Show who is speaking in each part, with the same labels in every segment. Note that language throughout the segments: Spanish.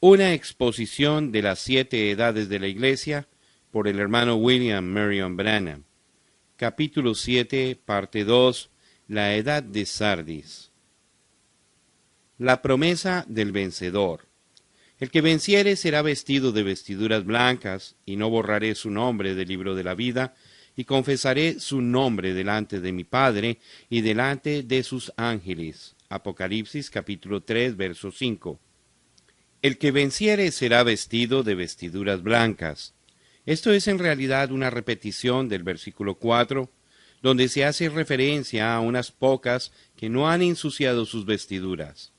Speaker 1: Una exposición de las 7 edades de la Iglesia por el hermano William Marion Branham. Capítulo 7, parte 2, la edad de Sardis. La promesa del vencedor. El que venciere será vestido de vestiduras blancas, y no borraré su nombre del libro de la vida, y confesaré su nombre delante de mi Padre y delante de sus ángeles. Apocalipsis capítulo 3, verso 5. El que venciere será vestido de vestiduras blancas. Esto es en realidad una repetición del versículo 4, donde se hace referencia a unas pocas que no han ensuciado sus vestiduras.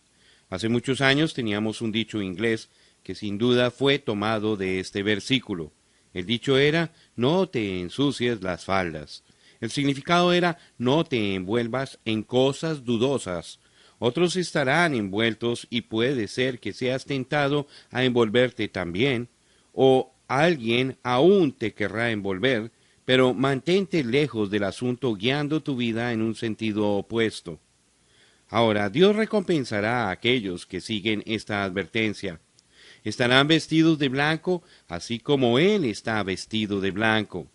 Speaker 1: Hace muchos años teníamos un dicho inglés que sin duda fue tomado de este versículo. El dicho era, no te ensucies las faldas. El significado era, no te envuelvas en cosas dudosas. Otros estarán envueltos y puede ser que seas tentado a envolverte también, o alguien aún te querrá envolver, pero mantente lejos del asunto guiando tu vida en un sentido opuesto. Ahora, Dios recompensará a aquellos que siguen esta advertencia. Estarán vestidos de blanco, así como Él está vestido de blanco.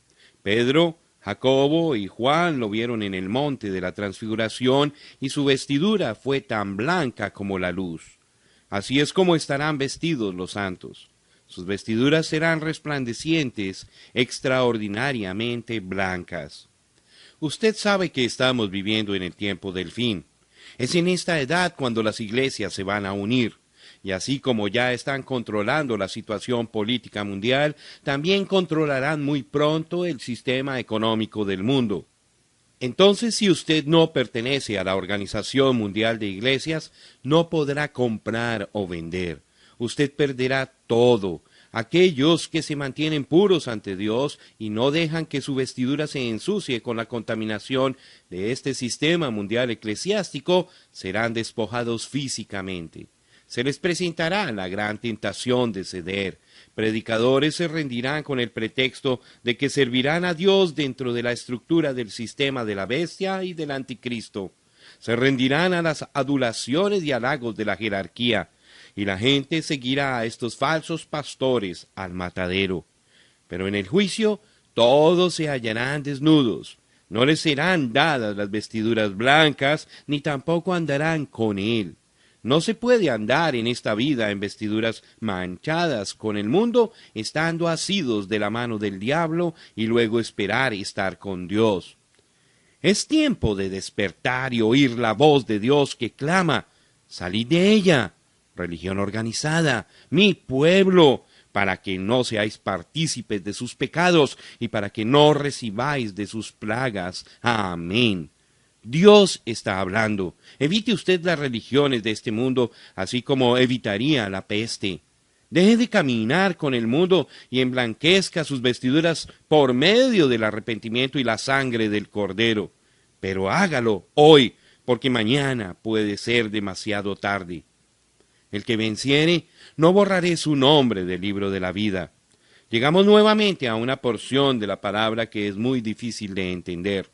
Speaker 1: Pedro, Jacobo y Juan lo vieron en el monte de la transfiguración, y su vestidura fue tan blanca como la luz. Así es como estarán vestidos los santos. Sus vestiduras serán resplandecientes, extraordinariamente blancas. Usted sabe que estamos viviendo en el tiempo del fin. Es en esta edad cuando las iglesias se van a unir. Y así como ya están controlando la situación política mundial, también controlarán muy pronto el sistema económico del mundo. Entonces, si usted no pertenece a la Organización Mundial de Iglesias, no podrá comprar o vender. Usted perderá todo. Aquellos que se mantienen puros ante Dios y no dejan que su vestidura se ensucie con la contaminación de este sistema mundial eclesiástico, serán despojados físicamente. Se les presentará la gran tentación de ceder. Predicadores se rendirán con el pretexto de que servirán a Dios dentro de la estructura del sistema de la bestia y del anticristo. Se rendirán a las adulaciones y halagos de la jerarquía, y la gente seguirá a estos falsos pastores al matadero. Pero en el juicio todos se hallarán desnudos. No les serán dadas las vestiduras blancas, ni tampoco andarán con él. No se puede andar en esta vida en vestiduras manchadas con el mundo, estando asidos de la mano del diablo y luego esperar estar con Dios. Es tiempo de despertar y oír la voz de Dios que clama, salid de ella, religión organizada, mi pueblo, para que no seáis partícipes de sus pecados y para que no recibáis de sus plagas. Amén. Dios está hablando. Evite usted las religiones de este mundo, así como evitaría la peste. Deje de caminar con el mundo y emblanquezca sus vestiduras por medio del arrepentimiento y la sangre del Cordero. Pero hágalo hoy, porque mañana puede ser demasiado tarde. El que venciere, no borraré su nombre del libro de la vida. Llegamos nuevamente a una porción de la palabra que es muy difícil de entender.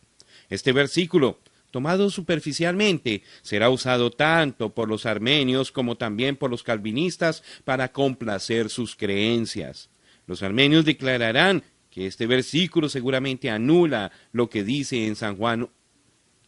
Speaker 1: Este versículo, tomado superficialmente, será usado tanto por los armenios como también por los calvinistas para complacer sus creencias. Los armenios declararán que este versículo seguramente anula lo que dice en San Juan: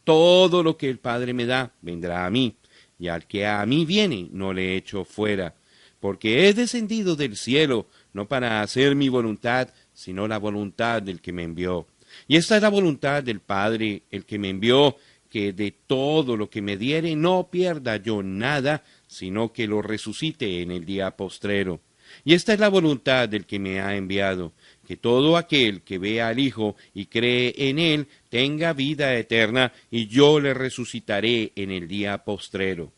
Speaker 1: todo lo que el Padre me da, vendrá a mí, y al que a mí viene, no le echo fuera, porque he descendido del cielo, no para hacer mi voluntad, sino la voluntad del que me envió. Y esta es la voluntad del Padre, el que me envió, que de todo lo que me diere no pierda yo nada, sino que lo resucite en el día postrero. Y esta es la voluntad del que me ha enviado, que todo aquel que vea al Hijo y cree en él tenga vida eterna, y yo le resucitaré en el día postrero.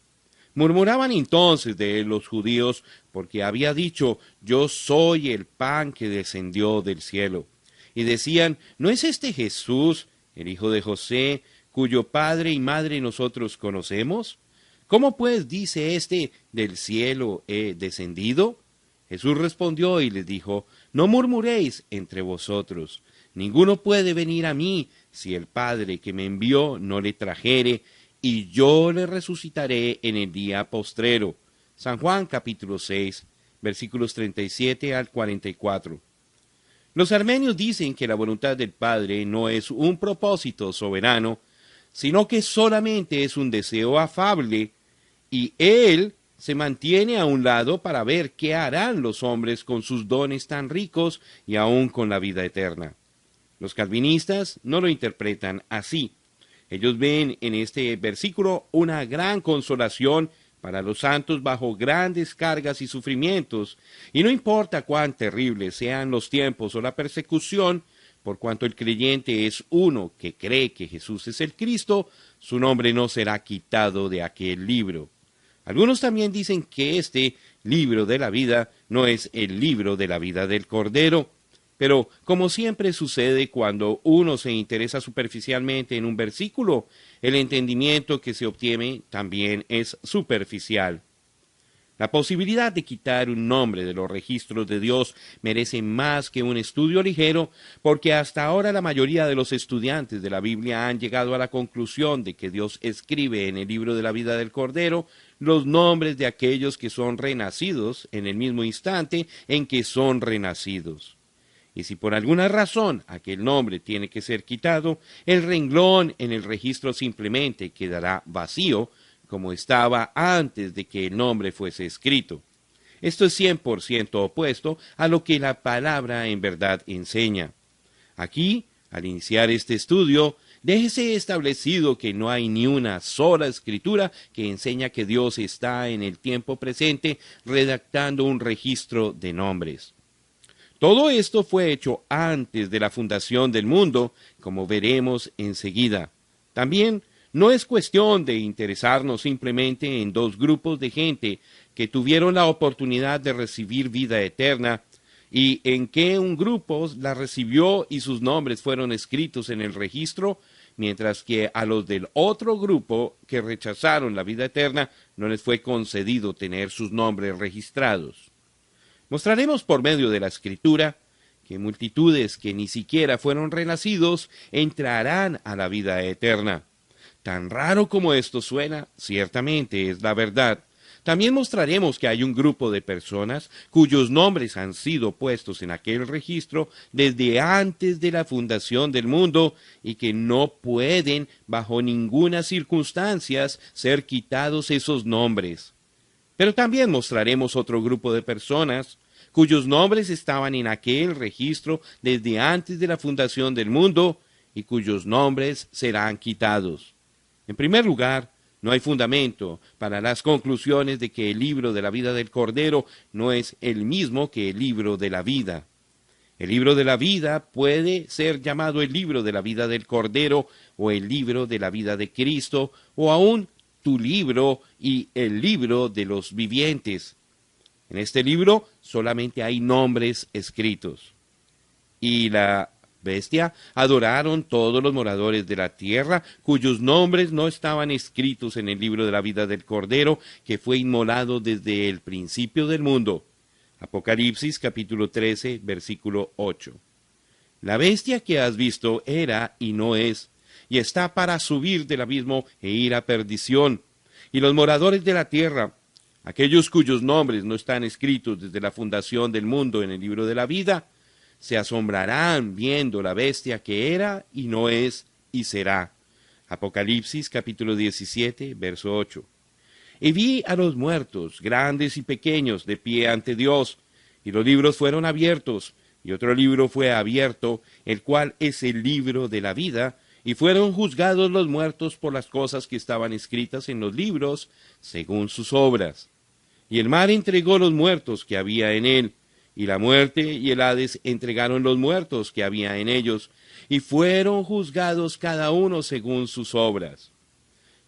Speaker 1: Murmuraban entonces de él los judíos, porque había dicho, yo soy el pan que descendió del cielo. Y decían, ¿no es este Jesús, el hijo de José, cuyo padre y madre nosotros conocemos? ¿Cómo pues dice éste, del cielo he descendido? Jesús respondió y les dijo, no murmuréis entre vosotros. Ninguno puede venir a mí si el Padre que me envió no le trajere, y yo le resucitaré en el día postrero. San Juan capítulo 6, versículos 37 al 44. Los armenios dicen que la voluntad del Padre no es un propósito soberano, sino que solamente es un deseo afable, y Él se mantiene a un lado para ver qué harán los hombres con sus dones tan ricos y aún con la vida eterna. Los calvinistas no lo interpretan así. Ellos ven en este versículo una gran consolación para los santos bajo grandes cargas y sufrimientos, y no importa cuán terribles sean los tiempos o la persecución, por cuanto el creyente es uno que cree que Jesús es el Cristo, su nombre no será quitado de aquel libro. Algunos también dicen que este libro de la vida no es el libro de la vida del Cordero, pero como siempre sucede cuando uno se interesa superficialmente en un versículo, el entendimiento que se obtiene también es superficial. La posibilidad de quitar un nombre de los registros de Dios merece más que un estudio ligero, porque hasta ahora la mayoría de los estudiantes de la Biblia han llegado a la conclusión de que Dios escribe en el libro de la vida del Cordero los nombres de aquellos que son renacidos en el mismo instante en que son renacidos. Y si por alguna razón aquel nombre tiene que ser quitado, el renglón en el registro simplemente quedará vacío, como estaba antes de que el nombre fuese escrito. Esto es 100% opuesto a lo que la palabra en verdad enseña. Aquí, al iniciar este estudio, déjese establecido que no hay ni una sola escritura que enseña que Dios está en el tiempo presente redactando un registro de nombres. Todo esto fue hecho antes de la fundación del mundo, como veremos enseguida. También no es cuestión de interesarnos simplemente en dos grupos de gente que tuvieron la oportunidad de recibir vida eterna y en que un grupo la recibió y sus nombres fueron escritos en el registro, mientras que a los del otro grupo que rechazaron la vida eterna no les fue concedido tener sus nombres registrados. Mostraremos por medio de la Escritura que multitudes que ni siquiera fueron renacidos entrarán a la vida eterna. Tan raro como esto suena, ciertamente es la verdad. También mostraremos que hay un grupo de personas cuyos nombres han sido puestos en aquel registro desde antes de la fundación del mundo y que no pueden, bajo ninguna circunstancia, ser quitados esos nombres. Pero también mostraremos otro grupo de personas cuyos nombres estaban en aquel registro desde antes de la fundación del mundo y cuyos nombres serán quitados. En primer lugar, no hay fundamento para las conclusiones de que el libro de la vida del Cordero no es el mismo que el libro de la vida. El libro de la vida puede ser llamado el libro de la vida del Cordero o el libro de la vida de Cristo o aún tu libro y el libro de los vivientes. En este libro solamente hay nombres escritos. Y la bestia adoraron todos los moradores de la tierra, cuyos nombres no estaban escritos en el libro de la vida del Cordero, que fue inmolado desde el principio del mundo. Apocalipsis capítulo 13, versículo 8. La bestia que has visto era y no es, y está para subir del abismo e ir a perdición. Y los moradores de la tierra, aquellos cuyos nombres no están escritos desde la fundación del mundo en el libro de la vida, se asombrarán viendo la bestia que era y no es y será. Apocalipsis capítulo 17, verso 8. Y vi a los muertos, grandes y pequeños, de pie ante Dios, y los libros fueron abiertos, y otro libro fue abierto, el cual es el libro de la vida, y fueron juzgados los muertos por las cosas que estaban escritas en los libros, según sus obras. Y el mar entregó los muertos que había en él, y la muerte y el Hades entregaron los muertos que había en ellos, y fueron juzgados cada uno según sus obras.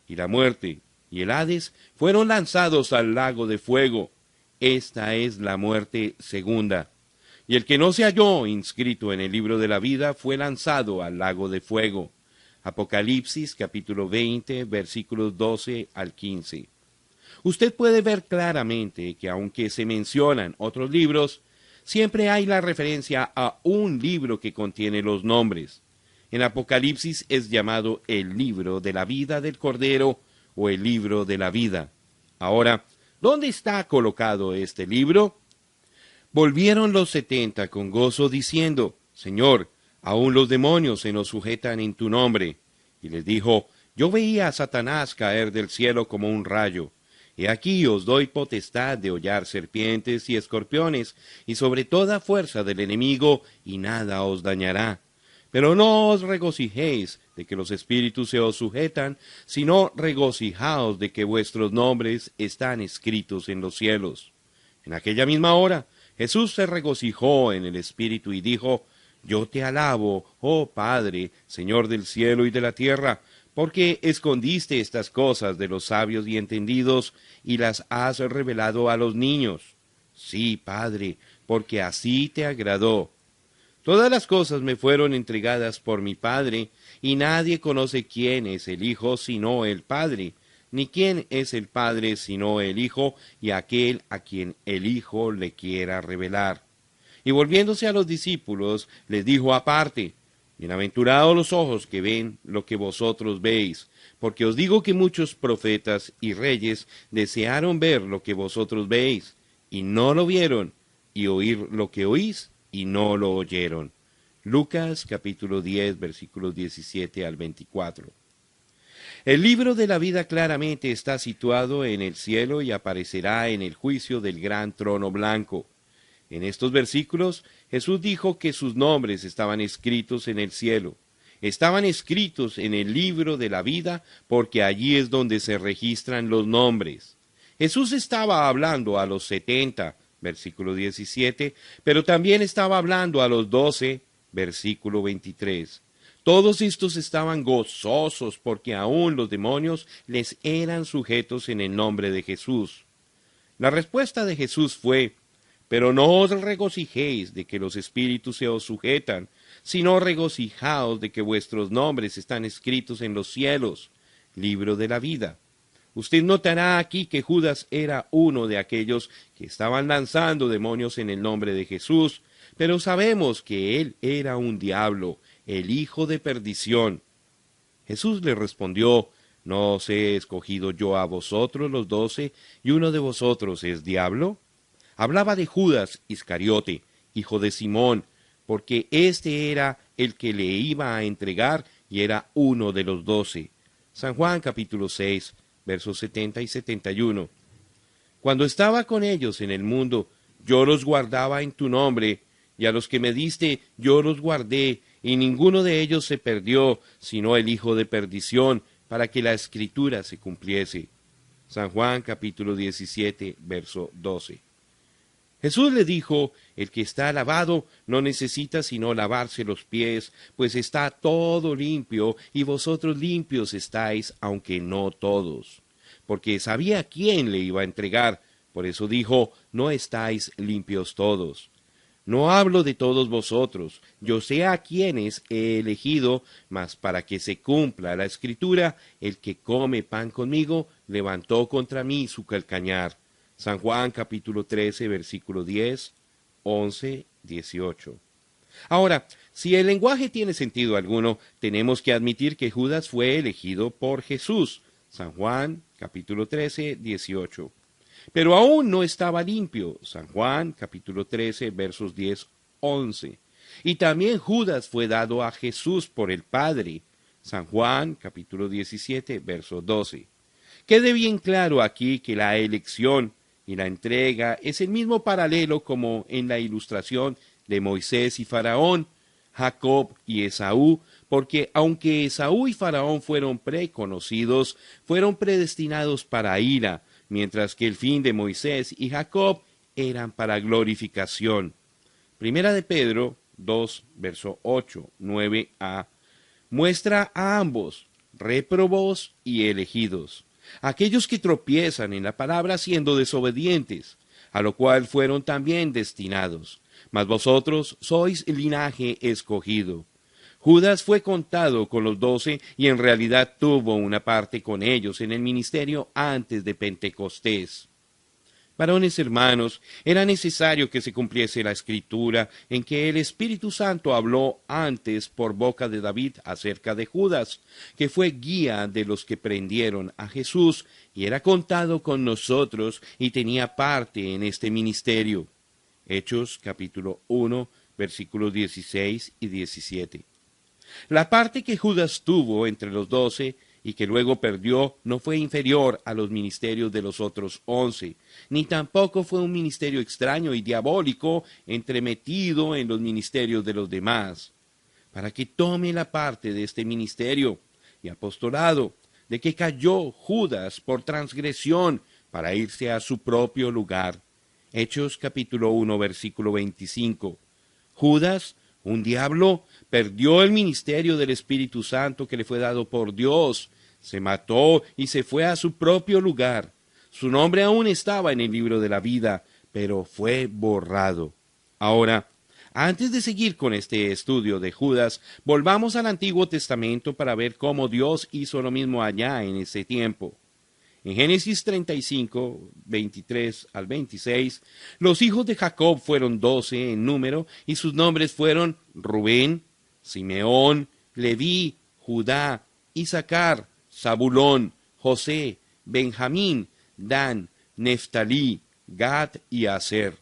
Speaker 1: Y la muerte y el Hades fueron lanzados al lago de fuego. Esta es la muerte segunda. Y el que no se halló inscrito en el libro de la vida fue lanzado al lago de fuego. Apocalipsis capítulo 20, versículos 12 al 15. Usted puede ver claramente que aunque se mencionan otros libros, siempre hay la referencia a un libro que contiene los nombres. En Apocalipsis es llamado el libro de la vida del Cordero o el libro de la vida. Ahora, ¿dónde está colocado este libro? Volvieron los 70 con gozo diciendo, Señor, aun los demonios se nos sujetan en tu nombre. Y les dijo, yo veía a Satanás caer del cielo como un rayo. He aquí os doy potestad de hollar serpientes y escorpiones, y sobre toda fuerza del enemigo, y nada os dañará. Pero no os regocijéis de que los espíritus se os sujetan, sino regocijaos de que vuestros nombres están escritos en los cielos. En aquella misma hora, Jesús se regocijó en el Espíritu y dijo, Yo te alabo, oh Padre, Señor del cielo y de la tierra, porque escondiste estas cosas de los sabios y entendidos y las has revelado a los niños. Sí, Padre, porque así te agradó. Todas las cosas me fueron entregadas por mi Padre, y nadie conoce quién es el Hijo sino el Padre, ni quién es el Padre sino el Hijo y aquel a quien el Hijo le quiera revelar. Y volviéndose a los discípulos, les dijo aparte, Bienaventurados los ojos que ven lo que vosotros veis, porque os digo que muchos profetas y reyes desearon ver lo que vosotros veis, y no lo vieron, y oír lo que oís, y no lo oyeron. Lucas capítulo 10, versículos 17 al 24. El libro de la vida claramente está situado en el cielo y aparecerá en el juicio del gran trono blanco. En estos versículos, Jesús dijo que sus nombres estaban escritos en el cielo. Estaban escritos en el libro de la vida porque allí es donde se registran los nombres. Jesús estaba hablando a los 70, versículo 17, pero también estaba hablando a los 12, versículo 23. Todos estos estaban gozosos porque aún los demonios les eran sujetos en el nombre de Jesús. La respuesta de Jesús fue, pero no os regocijéis de que los espíritus se os sujetan, sino regocijaos de que vuestros nombres están escritos en los cielos. Libro de la vida. Usted notará aquí que Judas era uno de aquellos que estaban lanzando demonios en el nombre de Jesús, pero sabemos que él era un diablo, el hijo de perdición. Jesús le respondió, ¿no os he escogido yo a vosotros los 12, y uno de vosotros es diablo? Hablaba de Judas Iscariote, hijo de Simón, porque éste era el que le iba a entregar y era uno de los 12. San Juan capítulo 6, versos 70 y 71. Cuando estaba con ellos en el mundo, yo los guardaba en tu nombre, y a los que me diste yo los guardé, y ninguno de ellos se perdió, sino el hijo de perdición, para que la escritura se cumpliese. San Juan capítulo 17, verso 12. Jesús le dijo, el que está lavado no necesita sino lavarse los pies, pues está todo limpio, y vosotros limpios estáis, aunque no todos. Porque sabía quién le iba a entregar, por eso dijo, no estáis limpios todos. No hablo de todos vosotros, yo sé a quiénes he elegido, mas para que se cumpla la escritura, el que come pan conmigo levantó contra mí su calcañar. San Juan capítulo 13, versículo 10, 11, 18. Ahora, si el lenguaje tiene sentido alguno, tenemos que admitir que Judas fue elegido por Jesús. San Juan capítulo 13, 18. Pero aún no estaba limpio. San Juan capítulo 13, versos 10, 11. Y también Judas fue dado a Jesús por el Padre. San Juan capítulo 17, verso 12. Quede bien claro aquí que la elección y la entrega es el mismo paralelo como en la ilustración de Moisés y Faraón, Jacob y Esaú, porque aunque Esaú y Faraón fueron preconocidos, fueron predestinados para ira, mientras que el fin de Moisés y Jacob eran para glorificación. Primera de Pedro 2, verso 8, 9a, muestra a ambos, réprobos y elegidos, aquellos que tropiezan en la palabra siendo desobedientes, a lo cual fueron también destinados. Mas vosotros sois linaje escogido. Judas fue contado con los 12 y en realidad tuvo una parte con ellos en el ministerio antes de Pentecostés. Varones hermanos, era necesario que se cumpliese la escritura en que el Espíritu Santo habló antes por boca de David acerca de Judas, que fue guía de los que prendieron a Jesús y era contado con nosotros y tenía parte en este ministerio. Hechos capítulo 1, versículos 16 y 17. La parte que Judas tuvo entre los 12 y que luego perdió no fue inferior a los ministerios de los otros 11, ni tampoco fue un ministerio extraño y diabólico entremetido en los ministerios de los demás, para que tome la parte de este ministerio y apostolado, de que cayó Judas por transgresión para irse a su propio lugar. Hechos capítulo 1, versículo 25. Judas, un diablo, perdió el ministerio del Espíritu Santo que le fue dado por Dios, se mató y se fue a su propio lugar. Su nombre aún estaba en el libro de la vida, pero fue borrado. Ahora, antes de seguir con este estudio de Judas, volvamos al Antiguo Testamento para ver cómo Dios hizo lo mismo allá en ese tiempo. En Génesis 35, 23 al 26, los hijos de Jacob fueron 12 en número, y sus nombres fueron Rubén, Simeón, Leví, Judá, Isaacar, Zabulón, José, Benjamín, Dan, Neftalí, Gad y Aser.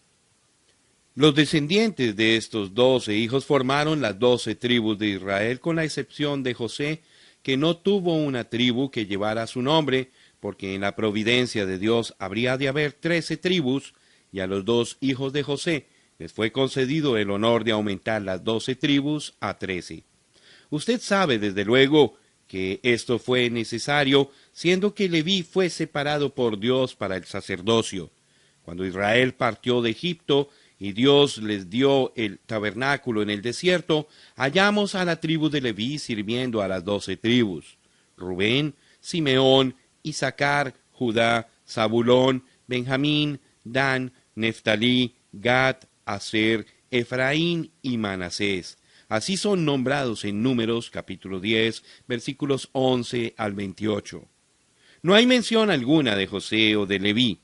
Speaker 1: Los descendientes de estos 12 hijos formaron las 12 tribus de Israel, con la excepción de José, que no tuvo una tribu que llevara su nombre, porque en la providencia de Dios habría de haber 13 tribus, y a los 2 hijos de José les fue concedido el honor de aumentar las 12 tribus a 13. Usted sabe, desde luego, que esto fue necesario, siendo que Leví fue separado por Dios para el sacerdocio. Cuando Israel partió de Egipto y Dios les dio el tabernáculo en el desierto, hallamos a la tribu de Leví sirviendo a las 12 tribus: Rubén, Simeón, Isaacar, Judá, Zabulón, Benjamín, Dan, Neftalí, Gad, Aser, Efraín y Manasés. Así son nombrados en Números capítulo 10, versículos 11 al 28. No hay mención alguna de José o de Leví,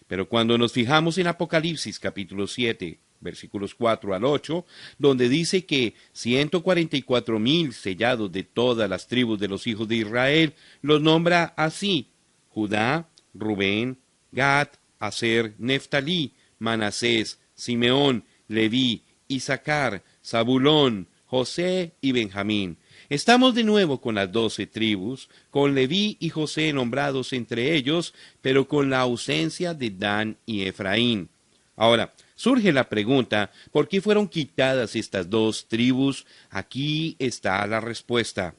Speaker 1: pero cuando nos fijamos en Apocalipsis capítulo 7, versículos 4 al 8, donde dice que 144,000 sellados de todas las tribus de los hijos de Israel, los nombra así: Judá, Rubén, Gad, Aser, Neftalí, Manasés, Simeón, Leví, Isaacar, Zabulón, José y Benjamín. Estamos de nuevo con las 12 tribus, con Leví y José nombrados entre ellos, pero con la ausencia de Dan y Efraín. Ahora, surge la pregunta, ¿por qué fueron quitadas estas 2 tribus? Aquí está la respuesta.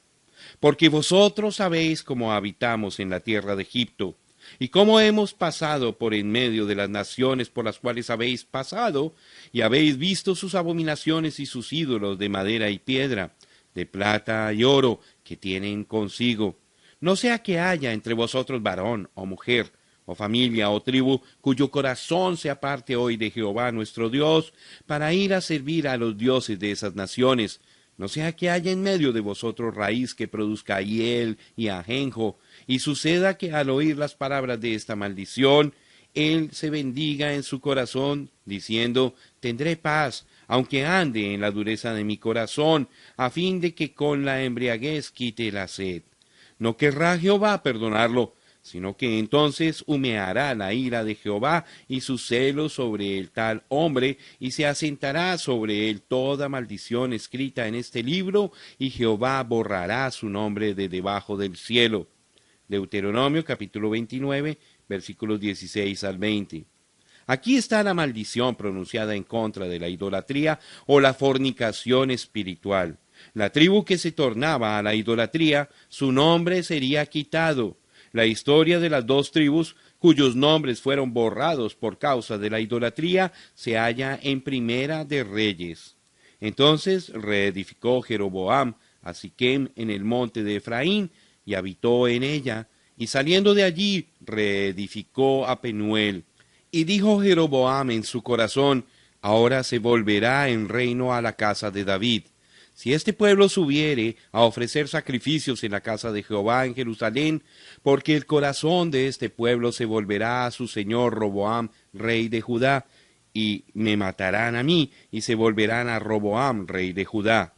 Speaker 1: Porque vosotros sabéis cómo habitamos en la tierra de Egipto, y cómo hemos pasado por en medio de las naciones por las cuales habéis pasado, y habéis visto sus abominaciones y sus ídolos de madera y piedra, de plata y oro, que tienen consigo. No sea que haya entre vosotros varón o mujer, o familia o tribu, cuyo corazón se aparte hoy de Jehová nuestro Dios, para ir a servir a los dioses de esas naciones. No sea que haya en medio de vosotros raíz que produzca hiel y ajenjo, y suceda que al oír las palabras de esta maldición, él se bendiga en su corazón, diciendo: tendré paz, aunque ande en la dureza de mi corazón, a fin de que con la embriaguez quite la sed. No querrá Jehová perdonarlo, sino que entonces humeará la ira de Jehová y su celo sobre el tal hombre, y se asentará sobre él toda maldición escrita en este libro, y Jehová borrará su nombre de debajo del cielo. Deuteronomio capítulo 29, versículos 16 al 20. Aquí está la maldición pronunciada en contra de la idolatría o la fornicación espiritual. La tribu que se tornaba a la idolatría, su nombre sería quitado. La historia de las 2 tribus, cuyos nombres fueron borrados por causa de la idolatría, se halla en Primera de Reyes. Entonces reedificó Jeroboam a Siquem en el monte de Efraín, y habitó en ella, y saliendo de allí reedificó a Penuel. Y dijo Jeroboam en su corazón: ahora se volverá en reino a la casa de David. Si este pueblo subiere a ofrecer sacrificios en la casa de Jehová en Jerusalén, porque el corazón de este pueblo se volverá a su señor Roboam, rey de Judá, y me matarán a mí, y se volverán a Roboam, rey de Judá.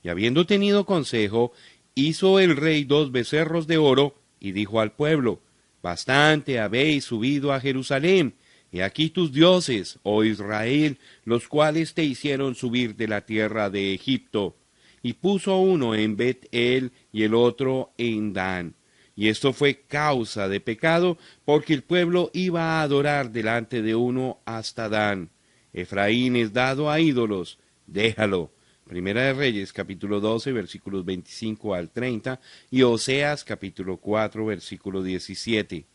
Speaker 1: Y habiendo tenido consejo, hizo el rey 2 becerros de oro, y dijo al pueblo: bastante habéis subido a Jerusalén. He aquí tus dioses, oh Israel, los cuales te hicieron subir de la tierra de Egipto. Y puso uno en Bet-el y el otro en Dan. Y esto fue causa de pecado, porque el pueblo iba a adorar delante de uno hasta Dan. Efraín es dado a ídolos, déjalo. Primera de Reyes, capítulo 12, versículos 25 al 30, y Oseas, capítulo 4, versículo 17.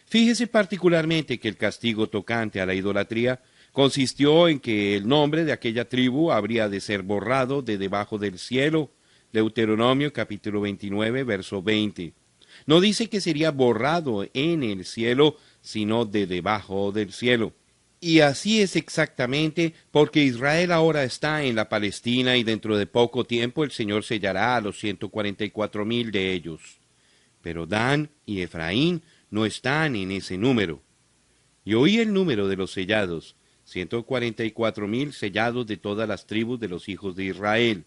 Speaker 1: Fíjese particularmente que el castigo tocante a la idolatría consistió en que el nombre de aquella tribu habría de ser borrado de debajo del cielo. Deuteronomio capítulo 29, verso 20. No dice que sería borrado en el cielo, sino de debajo del cielo. Y así es exactamente porque Israel ahora está en la Palestina y dentro de poco tiempo el Señor sellará a los 144,000 de ellos. Pero Dan y Efraín no están en ese número. Y oí el número de los sellados, 144,000 sellados de todas las tribus de los hijos de Israel.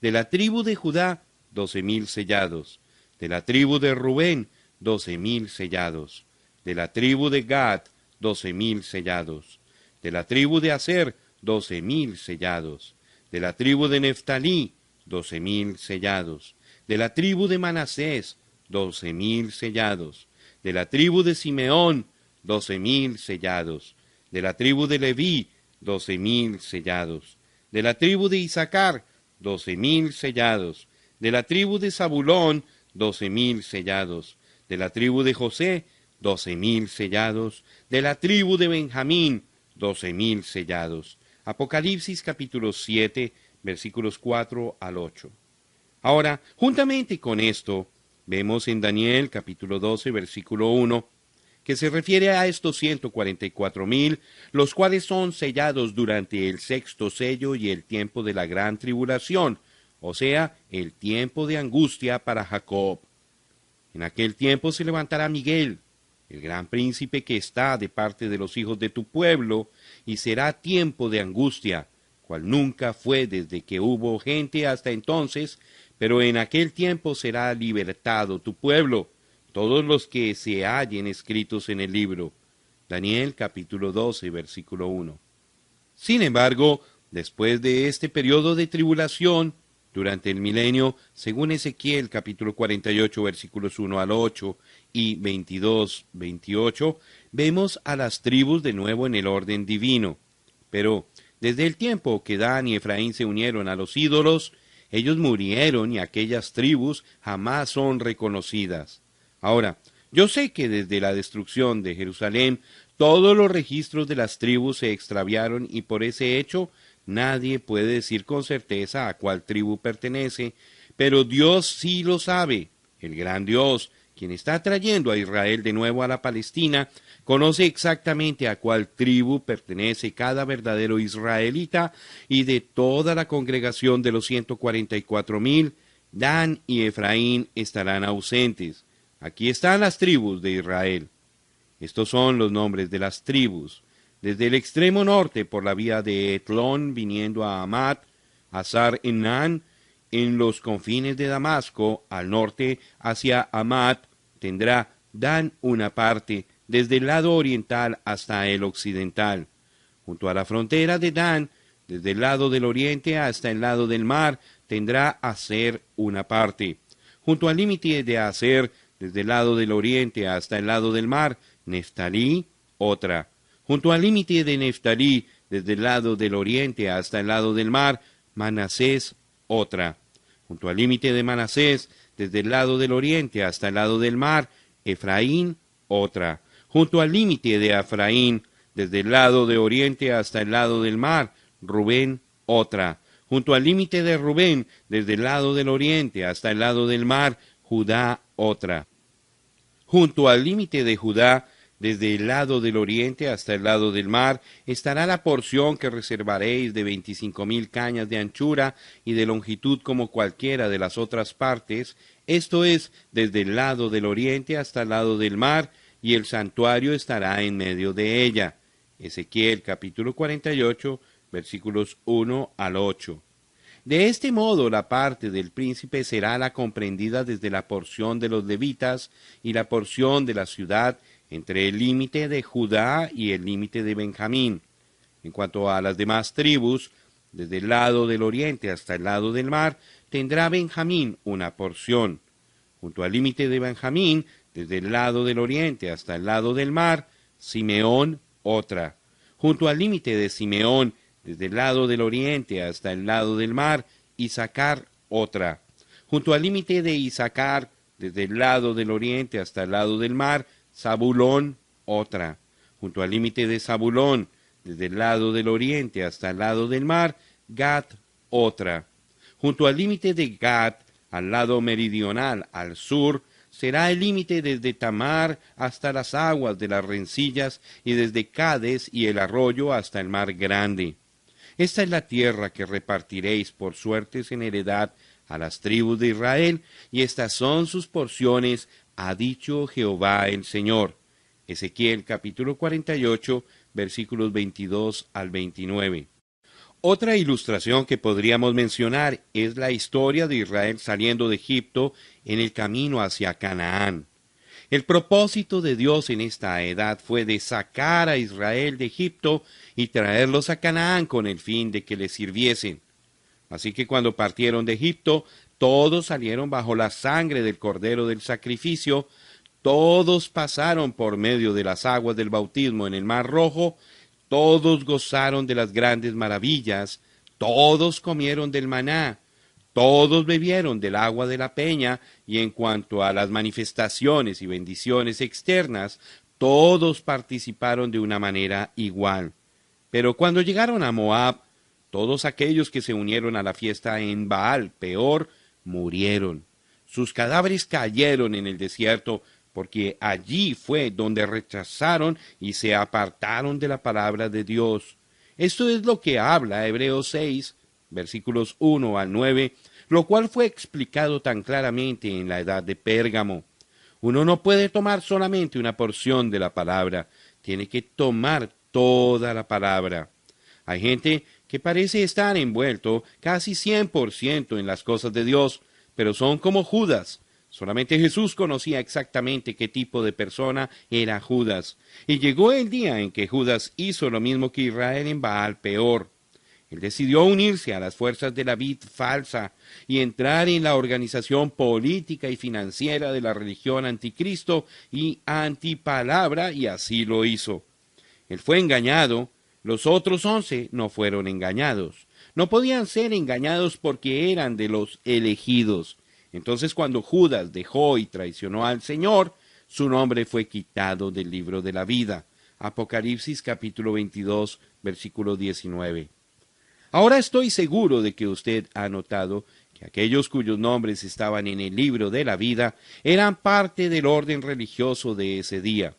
Speaker 1: De la tribu de Judá, 12,000 sellados. De la tribu de Rubén, 12,000 sellados. De la tribu de Gad, 12,000 sellados. De la tribu de Aser, 12,000 sellados. De la tribu de Neftalí, 12,000 sellados. De la tribu de Manasés, 12,000 sellados. De la tribu de Simeón, 12,000 sellados. De la tribu de Leví, 12,000 sellados. De la tribu de Isaacar, 12,000 sellados. De la tribu de Zabulón, 12,000 sellados. De la tribu de José, 12,000 sellados. De la tribu de Benjamín, 12,000 sellados. Apocalipsis capítulo 7, versículos 4 al 8. Ahora, juntamente con esto, vemos en Daniel capítulo 12, versículo 1, que se refiere a estos 144,000, los cuales son sellados durante el sexto sello y el tiempo de la gran tribulación, o sea, el tiempo de angustia para Jacob. En aquel tiempo se levantará Miguel, el gran príncipe que está de parte de los hijos de tu pueblo, y será tiempo de angustia, cual nunca fue desde que hubo gente hasta entonces, pero en aquel tiempo será libertado tu pueblo, todos los que se hallen escritos en el libro. Daniel capítulo 12, versículo 1. Sin embargo, después de este periodo de tribulación, durante el milenio, según Ezequiel capítulo 48, versículos 1 al 8 y 22, 28, vemos a las tribus de nuevo en el orden divino. Pero desde el tiempo que Dan y Efraín se unieron a los ídolos, ellos murieron y aquellas tribus jamás son reconocidas. Ahora, yo sé que desde la destrucción de Jerusalén, todos los registros de las tribus se extraviaron y por ese hecho nadie puede decir con certeza a cuál tribu pertenece, pero Dios sí lo sabe. El gran Dios, quien está trayendo a Israel de nuevo a la Palestina, conoce exactamente a cuál tribu pertenece cada verdadero israelita, y de toda la congregación de los 144,000, Dan y Efraín estarán ausentes. Aquí están las tribus de Israel. Estos son los nombres de las tribus. Desde el extremo norte por la vía de Etlón viniendo a Amat, Hazar Enán, en los confines de Damasco, al norte hacia Amat, tendrá Dan una parte, desde el lado oriental hasta el occidental. Junto a la frontera de Dan, desde el lado del oriente hasta el lado del mar, tendrá Aser una parte. Junto al límite de Aser, desde el lado del oriente hasta el lado del mar, Neftalí otra. Junto al límite de Neftalí, desde el lado del oriente hasta el lado del mar, Manasés otra. Junto al límite de Manasés, desde el lado del oriente hasta el lado del mar, Efraín otra. Junto al límite de Efraín, desde el lado de oriente hasta el lado del mar, Rubén otra. Junto al límite de Rubén, desde el lado del oriente hasta el lado del mar, Judá otra. Junto al límite de Judá, desde el lado del oriente hasta el lado del mar, estará la porción que reservaréis de 25,000 cañas de anchura y de longitud como cualquiera de las otras partes, esto es, desde el lado del oriente hasta el lado del mar, y el santuario estará en medio de ella. Ezequiel capítulo 48, versículos 1 al 8. De este modo la parte del príncipe será la comprendida desde la porción de los levitas y la porción de la ciudad entre el límite de Judá y el límite de Benjamín. En cuanto a las demás tribus, desde el lado del oriente hasta el lado del mar, tendrá Benjamín una porción. Junto al límite de Benjamín, desde el lado del oriente hasta el lado del mar, Simeón otra. Junto al límite de Simeón, desde el lado del oriente hasta el lado del mar, Isaacar otra. Junto al límite de Isaacar, desde el lado del oriente hasta el lado del mar, Zabulón otra. Junto al límite de Zabulón, desde el lado del oriente hasta el lado del mar, Gad otra. Junto al límite de Gad, al lado meridional, al sur, será el límite desde Tamar hasta las aguas de las rencillas y desde Cades y el arroyo hasta el mar grande. Esta es la tierra que repartiréis por suertes en heredad a las tribus de Israel, y estas son sus porciones, ha dicho Jehová el Señor. Ezequiel capítulo 48, versículos 22 al 29. Otra ilustración que podríamos mencionar es la historia de Israel saliendo de Egipto en el camino hacia Canaán. El propósito de Dios en esta edad fue de sacar a Israel de Egipto y traerlos a Canaán con el fin de que les sirviesen. Así que cuando partieron de Egipto, todos salieron bajo la sangre del cordero del sacrificio, todos pasaron por medio de las aguas del bautismo en el Mar Rojo, todos gozaron de las grandes maravillas, todos comieron del maná, todos bebieron del agua de la peña, y en cuanto a las manifestaciones y bendiciones externas, todos participaron de una manera igual. Pero cuando llegaron a Moab, todos aquellos que se unieron a la fiesta en Baal Peor murieron. Sus cadáveres cayeron en el desierto, porque allí fue donde rechazaron y se apartaron de la palabra de Dios. Esto es lo que habla Hebreos 6, versículos 1 al 9, lo cual fue explicado tan claramente en la edad de Pérgamo. Uno no puede tomar solamente una porción de la palabra, tiene que tomar toda la palabra. Hay gente que parece estar envuelto casi 100% en las cosas de Dios, pero son como Judas. Solamente Jesús conocía exactamente qué tipo de persona era Judas. Y llegó el día en que Judas hizo lo mismo que Israel en Baal Peor. Él decidió unirse a las fuerzas de la vid falsa y entrar en la organización política y financiera de la religión anticristo y antipalabra, y así lo hizo. Él fue engañado, los otros 11 no fueron engañados. No podían ser engañados porque eran de los elegidos. Entonces cuando Judas dejó y traicionó al Señor, su nombre fue quitado del libro de la vida. Apocalipsis capítulo 22, versículo 19. Ahora estoy seguro de que usted ha notado que aquellos cuyos nombres estaban en el libro de la vida eran parte del orden religioso de ese día,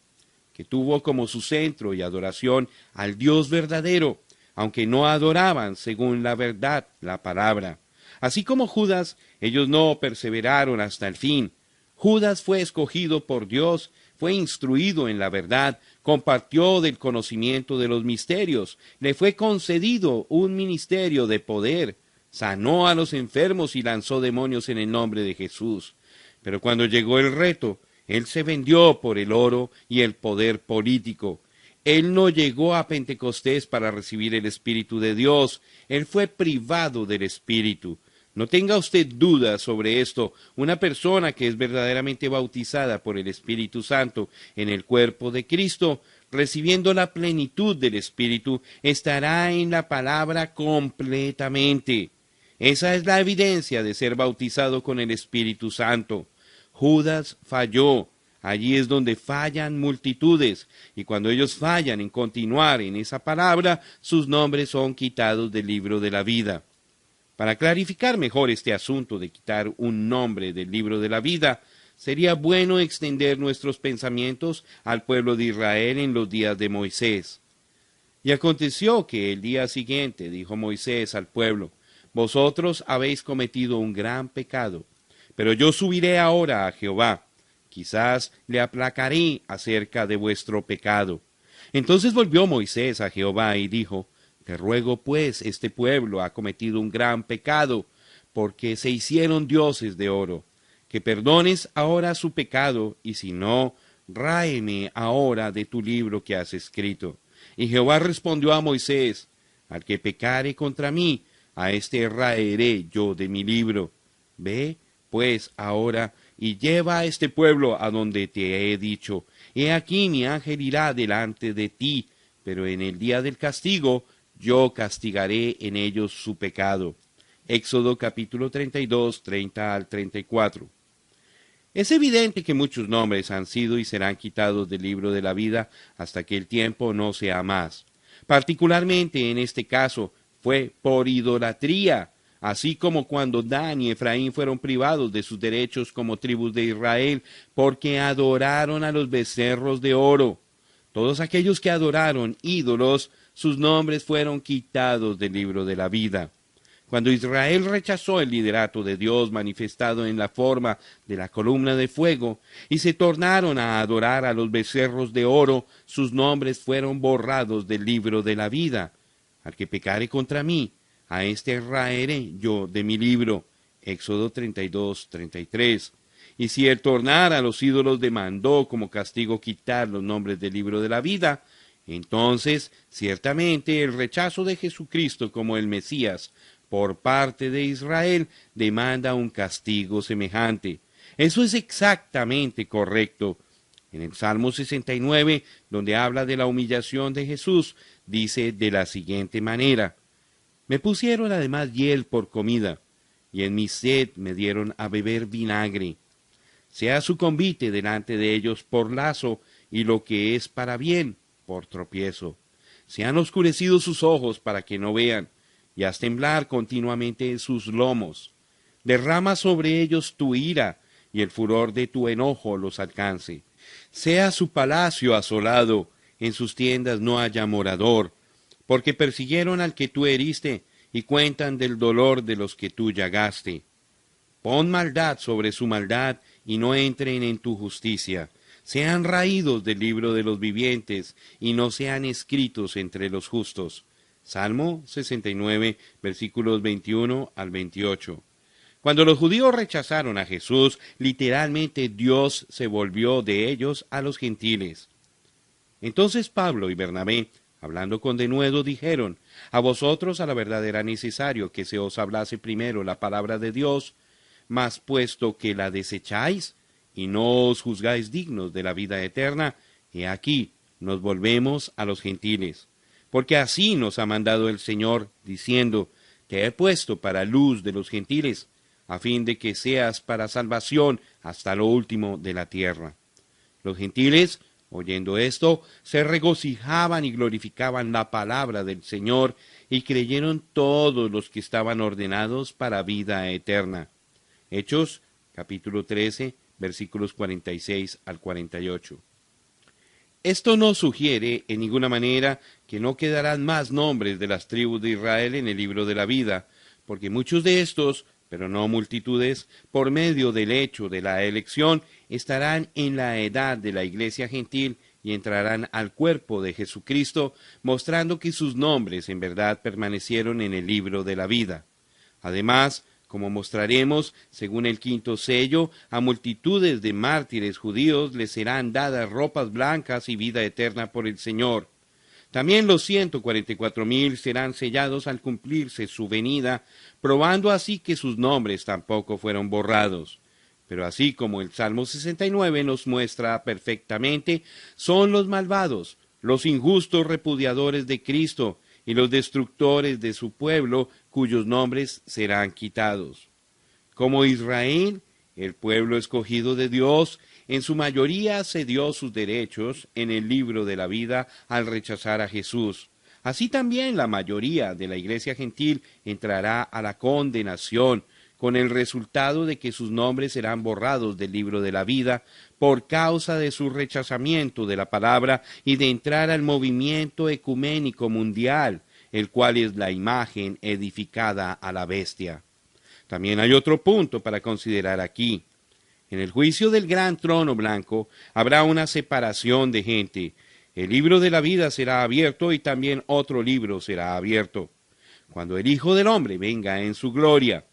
Speaker 1: que tuvo como su centro y adoración al Dios verdadero, aunque no adoraban según la verdad, la palabra. Así como Judas, ellos no perseveraron hasta el fin. Judas fue escogido por Dios, fue instruido en la verdad, compartió del conocimiento de los misterios, le fue concedido un ministerio de poder, sanó a los enfermos y lanzó demonios en el nombre de Jesús. Pero cuando llegó el reto, él se vendió por el oro y el poder político. Él no llegó a Pentecostés para recibir el Espíritu de Dios, él fue privado del Espíritu. No tenga usted dudas sobre esto. Una persona que es verdaderamente bautizada por el Espíritu Santo en el cuerpo de Cristo, recibiendo la plenitud del Espíritu, estará en la palabra completamente. Esa es la evidencia de ser bautizado con el Espíritu Santo. Judas falló. Allí es donde fallan multitudes, y cuando ellos fallan en continuar en esa palabra, sus nombres son quitados del libro de la vida. Para clarificar mejor este asunto de quitar un nombre del libro de la vida, sería bueno extender nuestros pensamientos al pueblo de Israel en los días de Moisés. Y aconteció que el día siguiente dijo Moisés al pueblo: vosotros habéis cometido un gran pecado, pero yo subiré ahora a Jehová, quizás le aplacaré acerca de vuestro pecado. Entonces volvió Moisés a Jehová y dijo: te ruego pues, este pueblo ha cometido un gran pecado, porque se hicieron dioses de oro, que perdones ahora su pecado, y si no, ráeme ahora de tu libro que has escrito. Y Jehová respondió a Moisés, al que pecare contra mí, a este raeré yo de mi libro. Ve, pues, ahora, y lleva a este pueblo a donde te he dicho. He aquí mi ángel irá delante de ti, pero en el día del castigo yo castigaré en ellos su pecado. Éxodo capítulo 32, 30 al 34. Es evidente que muchos nombres han sido y serán quitados del libro de la vida hasta que el tiempo no sea más. Particularmente en este caso fue por idolatría, así como cuando Dan y Efraín fueron privados de sus derechos como tribus de Israel porque adoraron a los becerros de oro. Todos aquellos que adoraron ídolos, sus nombres fueron quitados del libro de la vida. Cuando Israel rechazó el liderato de Dios manifestado en la forma de la columna de fuego y se tornaron a adorar a los becerros de oro, sus nombres fueron borrados del libro de la vida. Al que pecare contra mí, a este raeré yo de mi libro. Éxodo 32, 33. Y si el tornar a los ídolos demandó como castigo quitar los nombres del libro de la vida, entonces ciertamente el rechazo de Jesucristo como el Mesías por parte de Israel demanda un castigo semejante. Eso es exactamente correcto. En el Salmo 69, donde habla de la humillación de Jesús, dice de la siguiente manera: me pusieron además hiel por comida, y en mi sed me dieron a beber vinagre. Sea su convite delante de ellos por lazo, y lo que es para bien, por tropiezo. Sean oscurecidos sus ojos para que no vean, y haz temblar continuamente sus lomos. Derrama sobre ellos tu ira, y el furor de tu enojo los alcance. Sea su palacio asolado, en sus tiendas no haya morador, porque persiguieron al que tú heriste, y cuentan del dolor de los que tú llagaste. Pon maldad sobre su maldad, y no entren en tu justicia. Sean raídos del libro de los vivientes, y no sean escritos entre los justos. Salmo 69, versículos 21 al 28. Cuando los judíos rechazaron a Jesús, literalmente Dios se volvió de ellos a los gentiles. Entonces Pablo y Bernabé, hablando con denuedo, dijeron: a vosotros a la verdad era necesario que se os hablase primero la palabra de Dios, mas puesto que la desecháis y no os juzgáis dignos de la vida eterna, he aquí nos volvemos a los gentiles. Porque así nos ha mandado el Señor, diciendo: te he puesto para luz de los gentiles, a fin de que seas para salvación hasta lo último de la tierra. Los gentiles, oyendo esto, se regocijaban y glorificaban la palabra del Señor, y creyeron todos los que estaban ordenados para vida eterna. Hechos, capítulo 13, versículos 46 al 48. Esto no sugiere en ninguna manera que no quedarán más nombres de las tribus de Israel en el libro de la vida, porque muchos de estos, pero no multitudes, por medio del hecho de la elección, estarán en la edad de la iglesia gentil y entrarán al cuerpo de Jesucristo, mostrando que sus nombres en verdad permanecieron en el libro de la vida. Además, como mostraremos, según el quinto sello, a multitudes de mártires judíos les serán dadas ropas blancas y vida eterna por el Señor. También los 144,000 serán sellados al cumplirse su venida, probando así que sus nombres tampoco fueron borrados. Pero así como el Salmo 69 nos muestra perfectamente, son los malvados, los injustos repudiadores de Cristo, y los destructores de su pueblo, cuyos nombres serán quitados. Como Israel, el pueblo escogido de Dios, en su mayoría cedió sus derechos en el libro de la vida al rechazar a Jesús. Así también la mayoría de la iglesia gentil entrará a la condenación, con el resultado de que sus nombres serán borrados del libro de la vida por causa de su rechazamiento de la palabra y de entrar al movimiento ecuménico mundial, el cual es la imagen edificada a la bestia. También hay otro punto para considerar aquí. En el juicio del gran trono blanco habrá una separación de gente. El libro de la vida será abierto y también otro libro será abierto. Cuando el Hijo del Hombre venga en su gloria,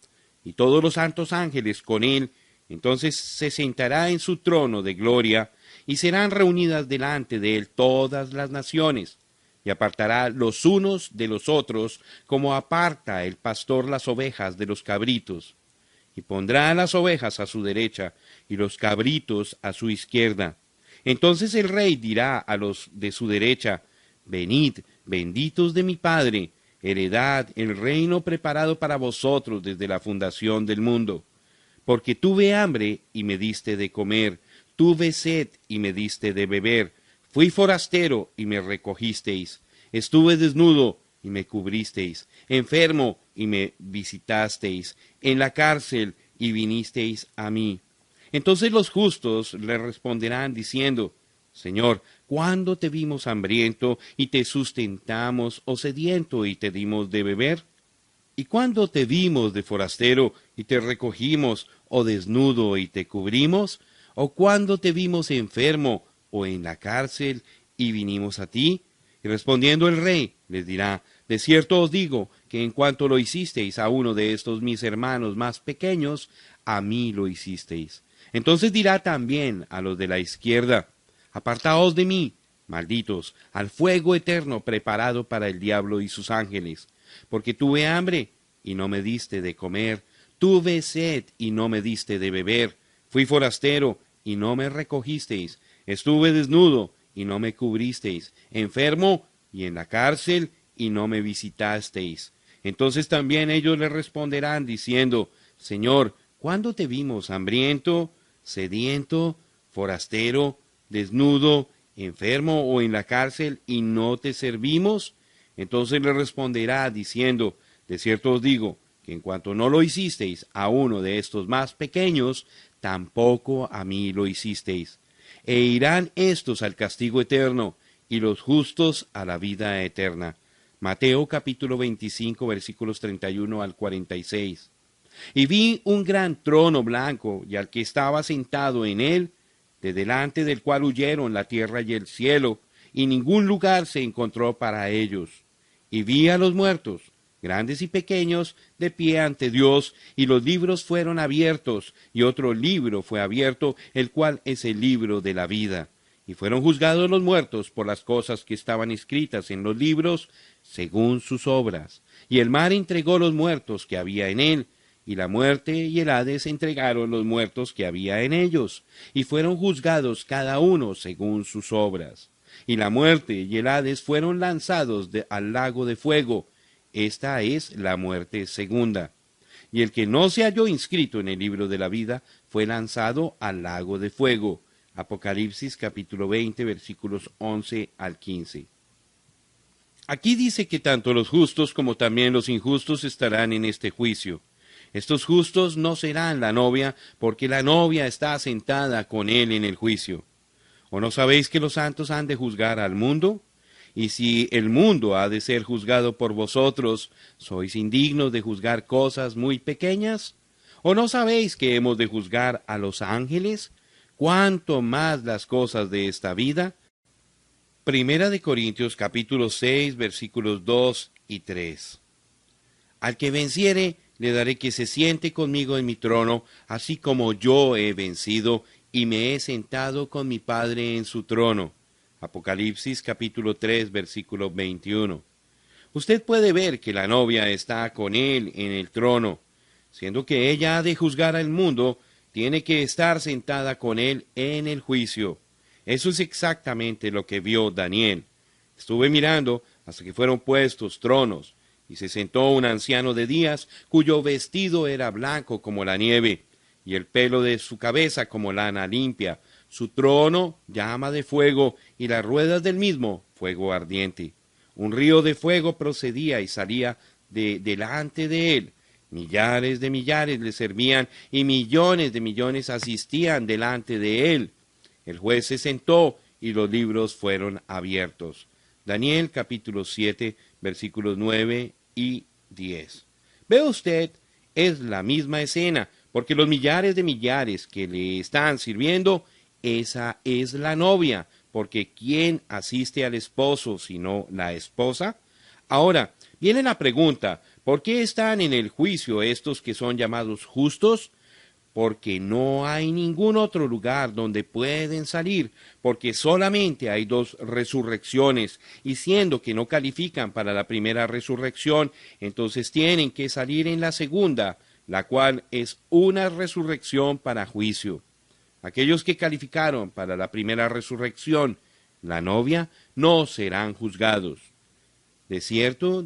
Speaker 1: y todos los santos ángeles con él, entonces se sentará en su trono de gloria, y serán reunidas delante de él todas las naciones, y apartará los unos de los otros, como aparta el pastor las ovejas de los cabritos, y pondrá las ovejas a su derecha, y los cabritos a su izquierda. Entonces el rey dirá a los de su derecha: venid, benditos de mi Padre, heredad el reino preparado para vosotros desde la fundación del mundo. Porque tuve hambre y me diste de comer, tuve sed y me diste de beber, fui forastero y me recogisteis, estuve desnudo y me cubristeis, enfermo y me visitasteis, en la cárcel y vinisteis a mí. Entonces los justos le responderán diciendo: Señor, ¿cuándo te vimos hambriento y te sustentamos, o sediento y te dimos de beber? ¿Y cuándo te vimos de forastero y te recogimos, o desnudo y te cubrimos? ¿O cuándo te vimos enfermo o en la cárcel y vinimos a ti? Y respondiendo el rey les dirá: de cierto os digo que en cuanto lo hicisteis a uno de estos mis hermanos más pequeños, a mí lo hicisteis. Entonces dirá también a los de la izquierda: apartaos de mí, malditos, al fuego eterno preparado para el diablo y sus ángeles. Porque tuve hambre y no me diste de comer, tuve sed y no me diste de beber, fui forastero y no me recogisteis, estuve desnudo y no me cubristeis, enfermo y en la cárcel y no me visitasteis. Entonces también ellos le responderán diciendo: Señor, ¿cuándo te vimos hambriento, sediento, forastero, desnudo, enfermo o en la cárcel y no te servimos? Entonces le responderá diciendo: de cierto os digo que en cuanto no lo hicisteis a uno de estos más pequeños, tampoco a mí lo hicisteis. E irán estos al castigo eterno, y los justos a la vida eterna. Mateo capítulo 25 versículos 31 al 46. Y vi un gran trono blanco, y al que estaba sentado en él, de delante del cual huyeron la tierra y el cielo, y ningún lugar se encontró para ellos. Y vi a los muertos, grandes y pequeños, de pie ante Dios, y los libros fueron abiertos, y otro libro fue abierto, el cual es el libro de la vida. Y fueron juzgados los muertos por las cosas que estaban escritas en los libros, según sus obras. Y el mar entregó los muertos que había en él, y la muerte y el Hades entregaron los muertos que había en ellos, y fueron juzgados cada uno según sus obras. Y la muerte y el Hades fueron lanzados al lago de fuego. Esta es la muerte segunda. Y el que no se halló inscrito en el libro de la vida fue lanzado al lago de fuego. Apocalipsis capítulo 20 versículos 11 al 15. Aquí dice que tanto los justos como también los injustos estarán en este juicio. Estos justos no serán la novia, porque la novia está sentada con él en el juicio. ¿O no sabéis que los santos han de juzgar al mundo? Y si el mundo ha de ser juzgado por vosotros, ¿sois indignos de juzgar cosas muy pequeñas? ¿O no sabéis que hemos de juzgar a los ángeles? ¿Cuánto más las cosas de esta vida? Primera de Corintios capítulo 6 versículos 2 y 3. Al que venciere, le daré que se siente conmigo en mi trono, así como yo he vencido y me he sentado con mi Padre en su trono. Apocalipsis capítulo 3 versículo 21. Usted puede ver que la novia está con él en el trono. Siendo que ella ha de juzgar al mundo, tiene que estar sentada con él en el juicio. Eso es exactamente lo que vio Daniel. Estuve mirando hasta que fueron puestos tronos, y se sentó un anciano de días, cuyo vestido era blanco como la nieve, y el pelo de su cabeza como lana limpia. Su trono llama de fuego, y las ruedas del mismo fuego ardiente. Un río de fuego procedía y salía delante de él. Millares de millares le servían, y millones de millones asistían delante de él. El juez se sentó, y los libros fueron abiertos. Daniel capítulo 7, versículos 9 y 10. ¿Ve usted? Es la misma escena, porque los millares de millares que le están sirviendo, esa es la novia, porque ¿quién asiste al esposo sino la esposa? Ahora, viene la pregunta: ¿por qué están en el juicio estos que son llamados justos? porque no hay ningún otro lugar donde pueden salir, porque solamente hay dos resurrecciones, y siendo que no califican para la primera resurrección, entonces tienen que salir en la segunda, la cual es una resurrección para juicio. Aquellos que calificaron para la primera resurrección, la novia, no serán juzgados. De cierto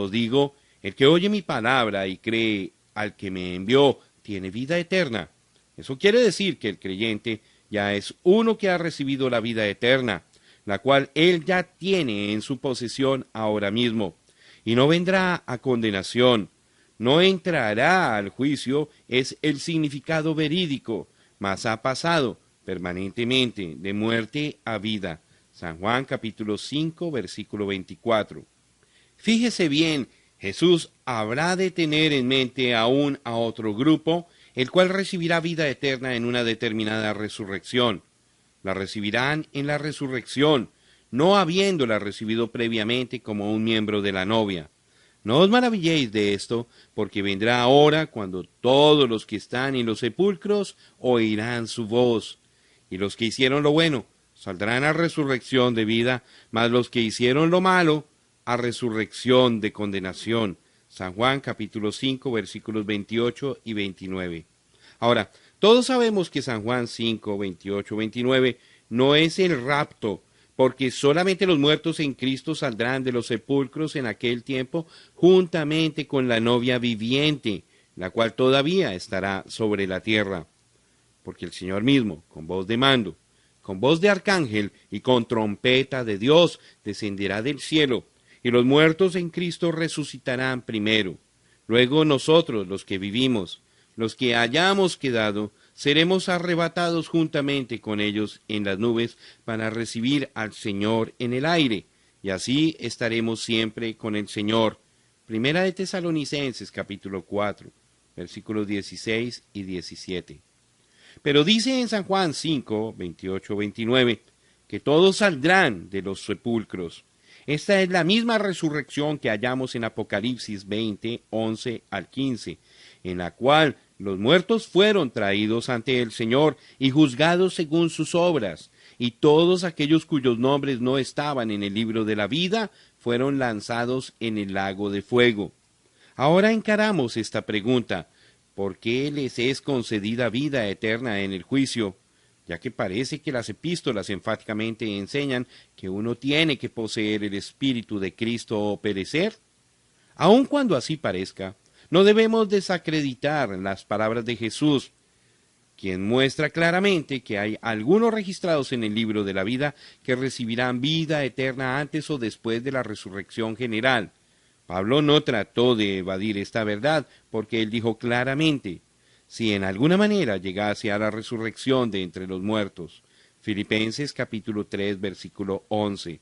Speaker 1: os digo, el que oye mi palabra y cree al que me envió, tiene vida eterna. Eso quiere decir que el creyente ya es uno que ha recibido la vida eterna, la cual él ya tiene en su posesión ahora mismo, y no vendrá a condenación, no entrará al juicio, es el significado verídico, mas ha pasado permanentemente de muerte a vida. San Juan capítulo 5, versículo 24. Fíjese bien, Jesús habrá de tener en mente aún a otro grupo, el cual recibirá vida eterna en una determinada resurrección. La recibirán en la resurrección, no habiéndola recibido previamente como un miembro de la novia. No os maravilléis de esto, porque vendrá hora cuando todos los que están en los sepulcros oirán su voz, y los que hicieron lo bueno saldrán a resurrección de vida, mas los que hicieron lo malo a resurrección de condenación. San Juan capítulo 5 versículos 28 y 29. Ahora, todos sabemos que San Juan 5, 28, 29 no es el rapto, porque solamente los muertos en Cristo saldrán de los sepulcros en aquel tiempo juntamente con la novia viviente, la cual todavía estará sobre la tierra. Porque el Señor mismo, con voz de mando, con voz de arcángel y con trompeta de Dios, descenderá del cielo, y los muertos en Cristo resucitarán primero. Luego nosotros, los que vivimos, los que hayamos quedado, seremos arrebatados juntamente con ellos en las nubes para recibir al Señor en el aire, y así estaremos siempre con el Señor. Primera de Tesalonicenses capítulo 4, versículos 16 y 17. Pero dice en San Juan 5, 28, 29, que todos saldrán de los sepulcros. Esta es la misma resurrección que hallamos en Apocalipsis 20, 11 al 15, en la cual los muertos fueron traídos ante el Señor y juzgados según sus obras, y todos aquellos cuyos nombres no estaban en el libro de la vida fueron lanzados en el lago de fuego. Ahora encaramos esta pregunta: ¿por qué les es concedida vida eterna en el juicio? Ya que parece que las epístolas enfáticamente enseñan que uno tiene que poseer el Espíritu de Cristo o perecer. Aun cuando así parezca, no debemos desacreditar las palabras de Jesús, quien muestra claramente que hay algunos registrados en el libro de la vida que recibirán vida eterna antes o después de la resurrección general. Pablo no trató de evadir esta verdad, porque él dijo claramente: si en alguna manera llegase a la resurrección de entre los muertos. Filipenses capítulo 3, versículo 11.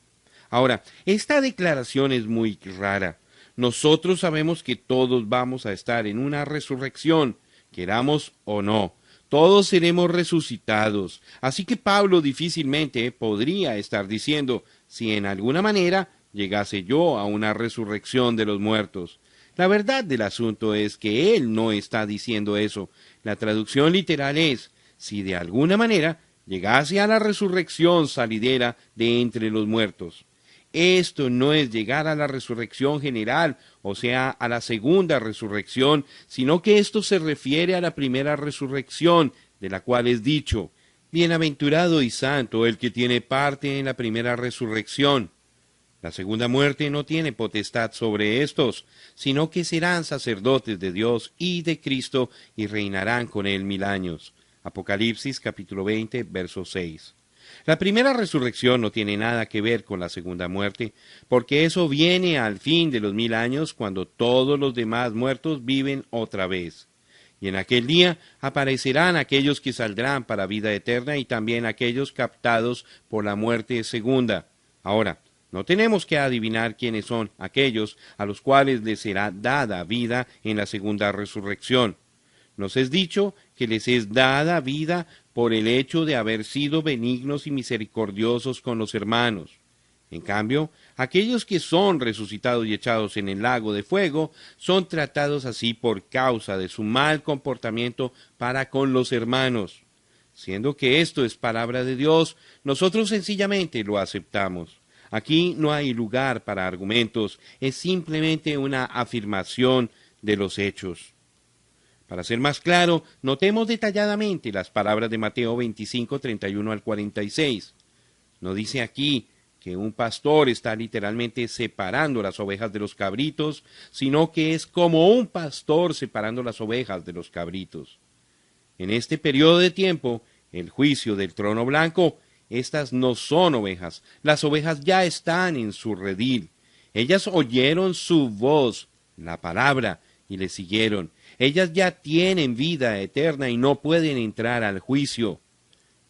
Speaker 1: Ahora, esta declaración es muy rara. Nosotros sabemos que todos vamos a estar en una resurrección, queramos o no. Todos seremos resucitados. Así que Pablo difícilmente podría estar diciendo: si en alguna manera llegase yo a una resurrección de los muertos. La verdad del asunto es que él no está diciendo eso. La traducción literal es: si de alguna manera llegase a la resurrección salidera de entre los muertos. Esto no es llegar a la resurrección general, o sea, a la segunda resurrección, sino que esto se refiere a la primera resurrección, de la cual es dicho: bienaventurado y santo el que tiene parte en la primera resurrección. La segunda muerte no tiene potestad sobre estos, sino que serán sacerdotes de Dios y de Cristo y reinarán con él 1000 años. Apocalipsis capítulo 20, verso 6. La primera resurrección no tiene nada que ver con la segunda muerte, porque eso viene al fin de los 1000 años, cuando todos los demás muertos viven otra vez. Y en aquel día aparecerán aquellos que saldrán para vida eterna y también aquellos captados por la muerte segunda. Ahora, no tenemos que adivinar quiénes son aquellos a los cuales les será dada vida en la segunda resurrección. Nos es dicho que les es dada vida por el hecho de haber sido benignos y misericordiosos con los hermanos. En cambio, aquellos que son resucitados y echados en el lago de fuego son tratados así por causa de su mal comportamiento para con los hermanos. Siendo que esto es palabra de Dios, nosotros sencillamente lo aceptamos. Aquí no hay lugar para argumentos, es simplemente una afirmación de los hechos. Para ser más claro, notemos detalladamente las palabras de Mateo 25, 31 al 46. No dice aquí que un pastor está literalmente separando las ovejas de los cabritos, sino que es como un pastor separando las ovejas de los cabritos. En este periodo de tiempo, el juicio del trono blanco, estas no son ovejas, las ovejas ya están en su redil. Ellas oyeron su voz, la palabra, y le siguieron. Ellas ya tienen vida eterna y no pueden entrar al juicio.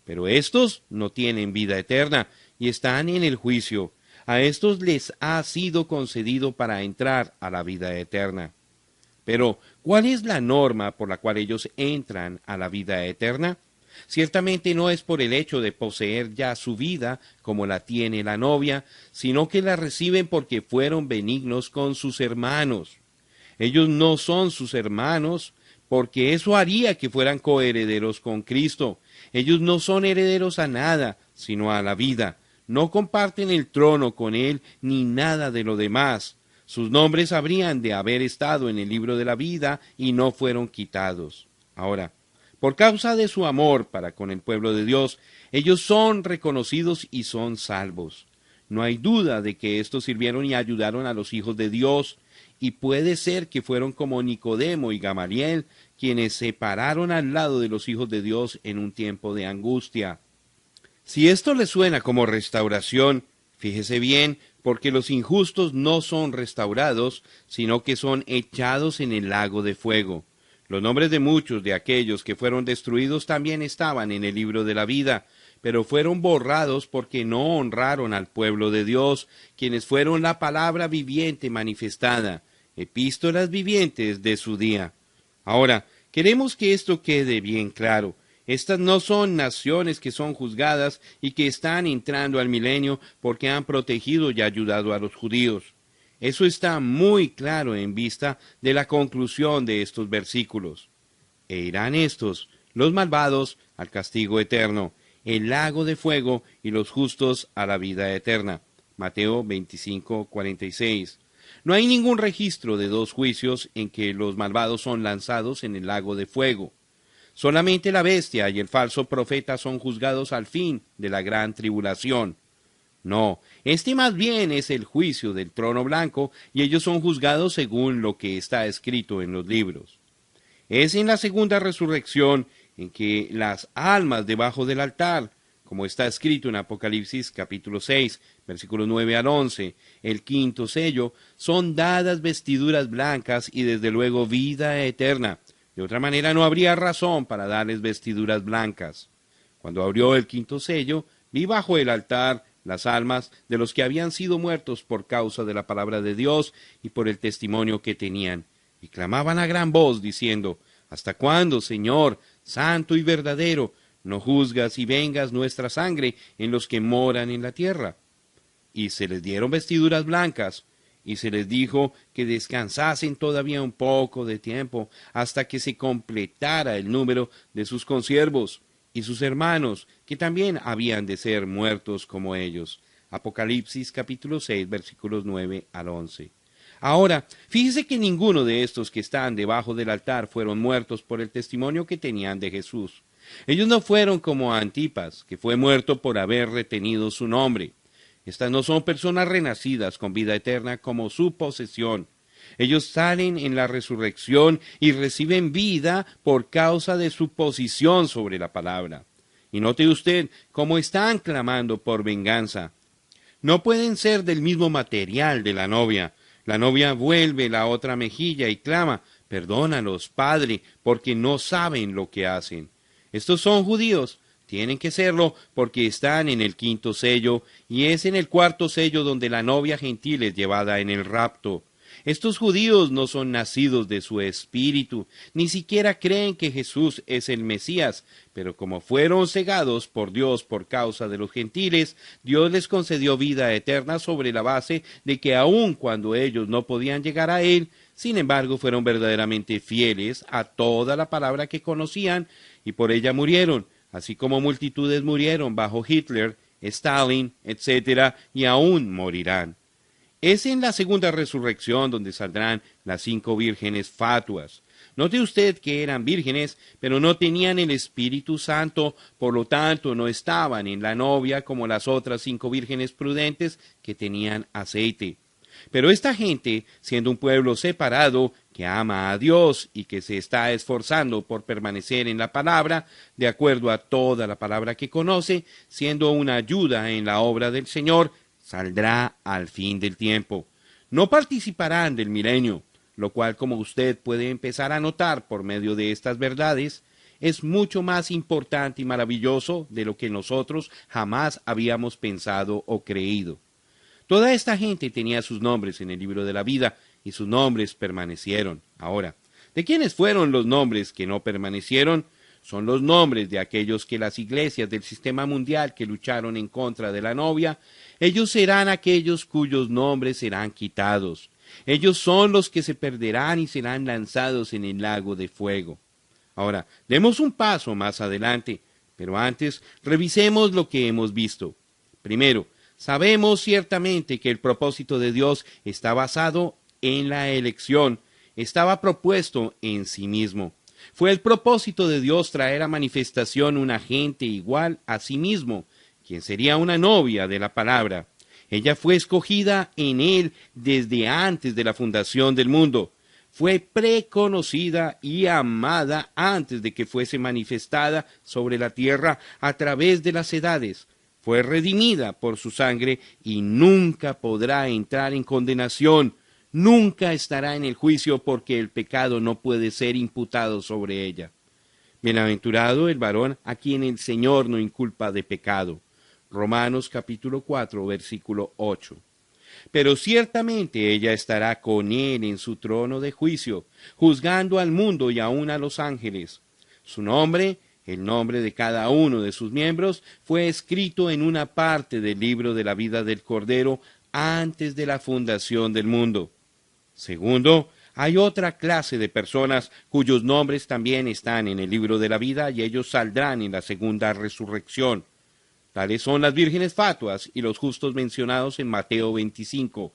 Speaker 1: Pero estos no tienen vida eterna y están en el juicio. A estos les ha sido concedido para entrar a la vida eterna. Pero, ¿cuál es la norma por la cual ellos entran a la vida eterna? Ciertamente no es por el hecho de poseer ya su vida, como la tiene la novia, sino que la reciben porque fueron benignos con sus hermanos. Ellos no son sus hermanos, porque eso haría que fueran coherederos con Cristo. Ellos no son herederos a nada, sino a la vida. No comparten el trono con Él, ni nada de lo demás. Sus nombres habrían de haber estado en el libro de la vida y no fueron quitados. Ahora, por causa de su amor para con el pueblo de Dios, ellos son reconocidos y son salvos. No hay duda de que estos sirvieron y ayudaron a los hijos de Dios, y puede ser que fueron como Nicodemo y Gamaliel, quienes se pararon al lado de los hijos de Dios en un tiempo de angustia. Si esto le suena como restauración, fíjese bien, porque los injustos no son restaurados, sino que son echados en el lago de fuego. Los nombres de muchos de aquellos que fueron destruidos también estaban en el libro de la vida, pero fueron borrados porque no honraron al pueblo de Dios, quienes fueron la palabra viviente manifestada, epístolas vivientes de su día. Ahora, queremos que esto quede bien claro. Estas no son naciones que son juzgadas y que están entrando al milenio porque han protegido y ayudado a los judíos. Eso está muy claro en vista de la conclusión de estos versículos. E irán estos, los malvados, al castigo eterno, el lago de fuego, y los justos a la vida eterna. Mateo 25, 46. No hay ningún registro de dos juicios en que los malvados son lanzados en el lago de fuego. Solamente la bestia y el falso profeta son juzgados al fin de la gran tribulación. No, este más bien es el juicio del trono blanco, y ellos son juzgados según lo que está escrito en los libros. Es en la segunda resurrección en que las almas debajo del altar, como está escrito en Apocalipsis capítulo 6, versículos 9 al 11, el quinto sello, son dadas vestiduras blancas y desde luego vida eterna. De otra manera no habría razón para darles vestiduras blancas. Cuando abrió el quinto sello, vi bajo el altar las almas de los que habían sido muertos por causa de la palabra de Dios y por el testimonio que tenían, y clamaban a gran voz, diciendo: ¿Hasta cuándo, Señor, santo y verdadero, no juzgas y vengas nuestra sangre en los que moran en la tierra? Y se les dieron vestiduras blancas, y se les dijo que descansasen todavía un poco de tiempo, hasta que se completara el número de sus consiervos y sus hermanos, que también habían de ser muertos como ellos. Apocalipsis capítulo 6, versículos 9 al 11. Ahora, fíjese que ninguno de estos que están debajo del altar fueron muertos por el testimonio que tenían de Jesús. Ellos no fueron como Antipas, que fue muerto por haber retenido su nombre. Estas no son personas renacidas con vida eterna como su posesión. Ellos salen en la resurrección y reciben vida por causa de su posición sobre la palabra. Y note usted cómo están clamando por venganza. No pueden ser del mismo material de la novia. La novia vuelve la otra mejilla y clama: perdónalos, Padre, porque no saben lo que hacen. Estos son judíos. Tienen que serlo porque están en el quinto sello, y es en el cuarto sello donde la novia gentil es llevada en el rapto. Estos judíos no son nacidos de su espíritu, ni siquiera creen que Jesús es el Mesías, pero como fueron cegados por Dios por causa de los gentiles, Dios les concedió vida eterna sobre la base de que aun cuando ellos no podían llegar a Él, sin embargo fueron verdaderamente fieles a toda la palabra que conocían y por ella murieron, así como multitudes murieron bajo Hitler, Stalin, etc., y aún morirán. Es en la segunda resurrección donde saldrán las 5 vírgenes fatuas. Note usted que eran vírgenes, pero no tenían el Espíritu Santo, por lo tanto no estaban en la novia como las otras 5 vírgenes prudentes que tenían aceite. Pero esta gente, siendo un pueblo separado, que ama a Dios y que se está esforzando por permanecer en la palabra, de acuerdo a toda la palabra que conoce, siendo una ayuda en la obra del Señor, saldrá al fin del tiempo. No participarán del milenio, lo cual, como usted puede empezar a notar por medio de estas verdades, es mucho más importante y maravilloso de lo que nosotros jamás habíamos pensado o creído. Toda esta gente tenía sus nombres en el libro de la vida, y sus nombres permanecieron. Ahora, ¿de quiénes fueron los nombres que no permanecieron? Son los nombres de aquellos que las iglesias del sistema mundial que lucharon en contra de la novia, ellos serán aquellos cuyos nombres serán quitados. Ellos son los que se perderán y serán lanzados en el lago de fuego. Ahora, demos un paso más adelante, pero antes revisemos lo que hemos visto. Primero, sabemos ciertamente que el propósito de Dios está basado en la elección, estaba propuesto en sí mismo. Fue el propósito de Dios traer a manifestación un agente igual a sí mismo, quien sería una novia de la palabra. Ella fue escogida en Él desde antes de la fundación del mundo. Fue preconocida y amada antes de que fuese manifestada sobre la tierra a través de las edades. Fue redimida por su sangre y nunca podrá entrar en condenación. Nunca estará en el juicio porque el pecado no puede ser imputado sobre ella. Bienaventurado el varón a quien el Señor no inculpa de pecado. Romanos capítulo 4, versículo 8. Pero ciertamente ella estará con él en su trono de juicio, juzgando al mundo y aun a los ángeles. Su nombre, el nombre de cada uno de sus miembros, fue escrito en una parte del libro de la vida del Cordero antes de la fundación del mundo. Segundo, hay otra clase de personas cuyos nombres también están en el libro de la vida y ellos saldrán en la segunda resurrección. Tales son las vírgenes fatuas y los justos mencionados en Mateo 25.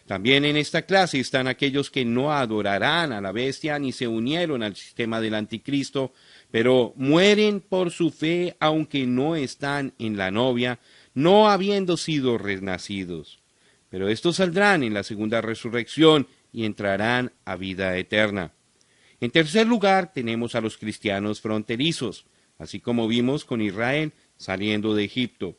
Speaker 1: También en esta clase están aquellos que no adorarán a la bestia ni se unieron al sistema del anticristo, pero mueren por su fe aunque no están en la novia, no habiendo sido renacidos. Pero estos saldrán en la segunda resurrección y entrarán a vida eterna. En tercer lugar, tenemos a los cristianos fronterizos, así como vimos con Israel saliendo de Egipto.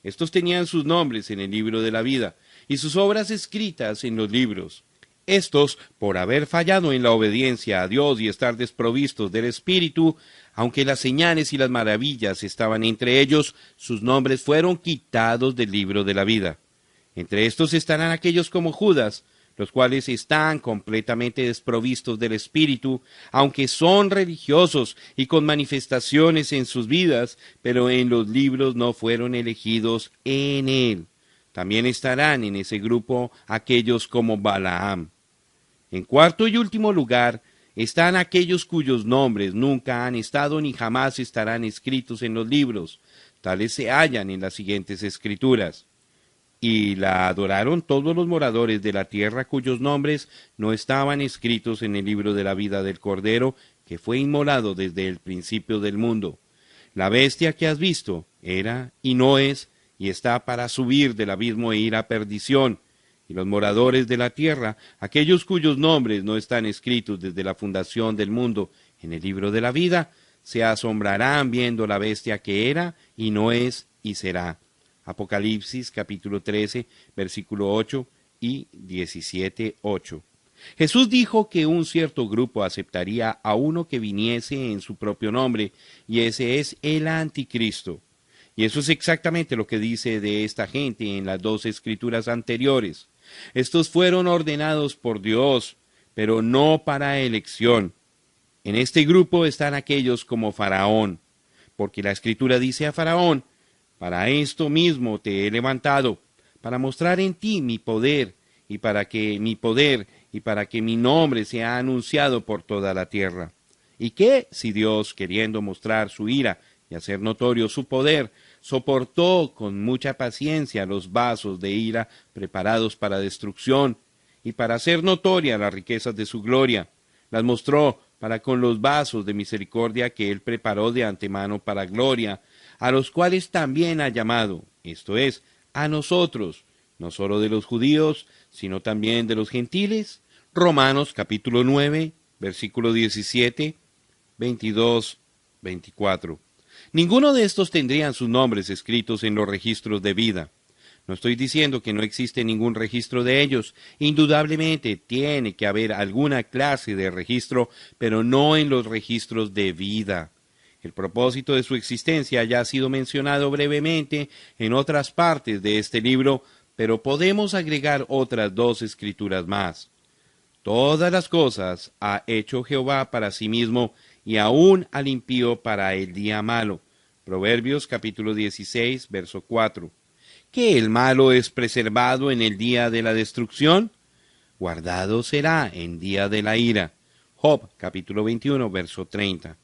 Speaker 1: Estos tenían sus nombres en el libro de la vida y sus obras escritas en los libros. Estos, por haber fallado en la obediencia a Dios y estar desprovistos del Espíritu, aunque las señales y las maravillas estaban entre ellos, sus nombres fueron quitados del libro de la vida. Entre estos estarán aquellos como Judas, los cuales están completamente desprovistos del Espíritu, aunque son religiosos y con manifestaciones en sus vidas, pero en los libros no fueron elegidos en él. También estarán en ese grupo aquellos como Balaam. En cuarto y último lugar, están aquellos cuyos nombres nunca han estado ni jamás estarán escritos en los libros. Tales se hallan en las siguientes escrituras. Y la adoraron todos los moradores de la tierra cuyos nombres no estaban escritos en el libro de la vida del Cordero, que fue inmolado desde el principio del mundo. La bestia que has visto era y no es, y está para subir del abismo e ir a perdición. Y los moradores de la tierra, aquellos cuyos nombres no están escritos desde la fundación del mundo en el libro de la vida, se asombrarán viendo la bestia que era y no es y será. Apocalipsis capítulo 13, versículo 8 y 17:8. Jesús dijo que un cierto grupo aceptaría a uno que viniese en su propio nombre, y ese es el anticristo. Y eso es exactamente lo que dice de esta gente en las 2 escrituras anteriores. Estos fueron ordenados por Dios, pero no para elección. En este grupo están aquellos como Faraón, porque la Escritura dice a Faraón: para esto mismo te he levantado, para mostrar en ti mi poder, y para que mi nombre sea anunciado por toda la tierra. Y que, si Dios, queriendo mostrar su ira y hacer notorio su poder, soportó con mucha paciencia los vasos de ira preparados para destrucción, y para hacer notoria las riquezas de su gloria, las mostró para con los vasos de misericordia que él preparó de antemano para gloria, a los cuales también ha llamado, esto es, a nosotros, no solo de los judíos, sino también de los gentiles. Romanos capítulo 9, versículo 17, 22, 24. Ninguno de estos tendrían sus nombres escritos en los registros de vida. No estoy diciendo que no existe ningún registro de ellos. Indudablemente tiene que haber alguna clase de registro, pero no en los registros de vida. El propósito de su existencia ya ha sido mencionado brevemente en otras partes de este libro, pero podemos agregar otras dos escrituras más. Todas las cosas ha hecho Jehová para sí mismo, y aún al impío para el día malo. Proverbios capítulo 16, verso 4. ¿Que el malo es preservado en el día de la destrucción? Guardado será en día de la ira. Job capítulo 21, verso 30.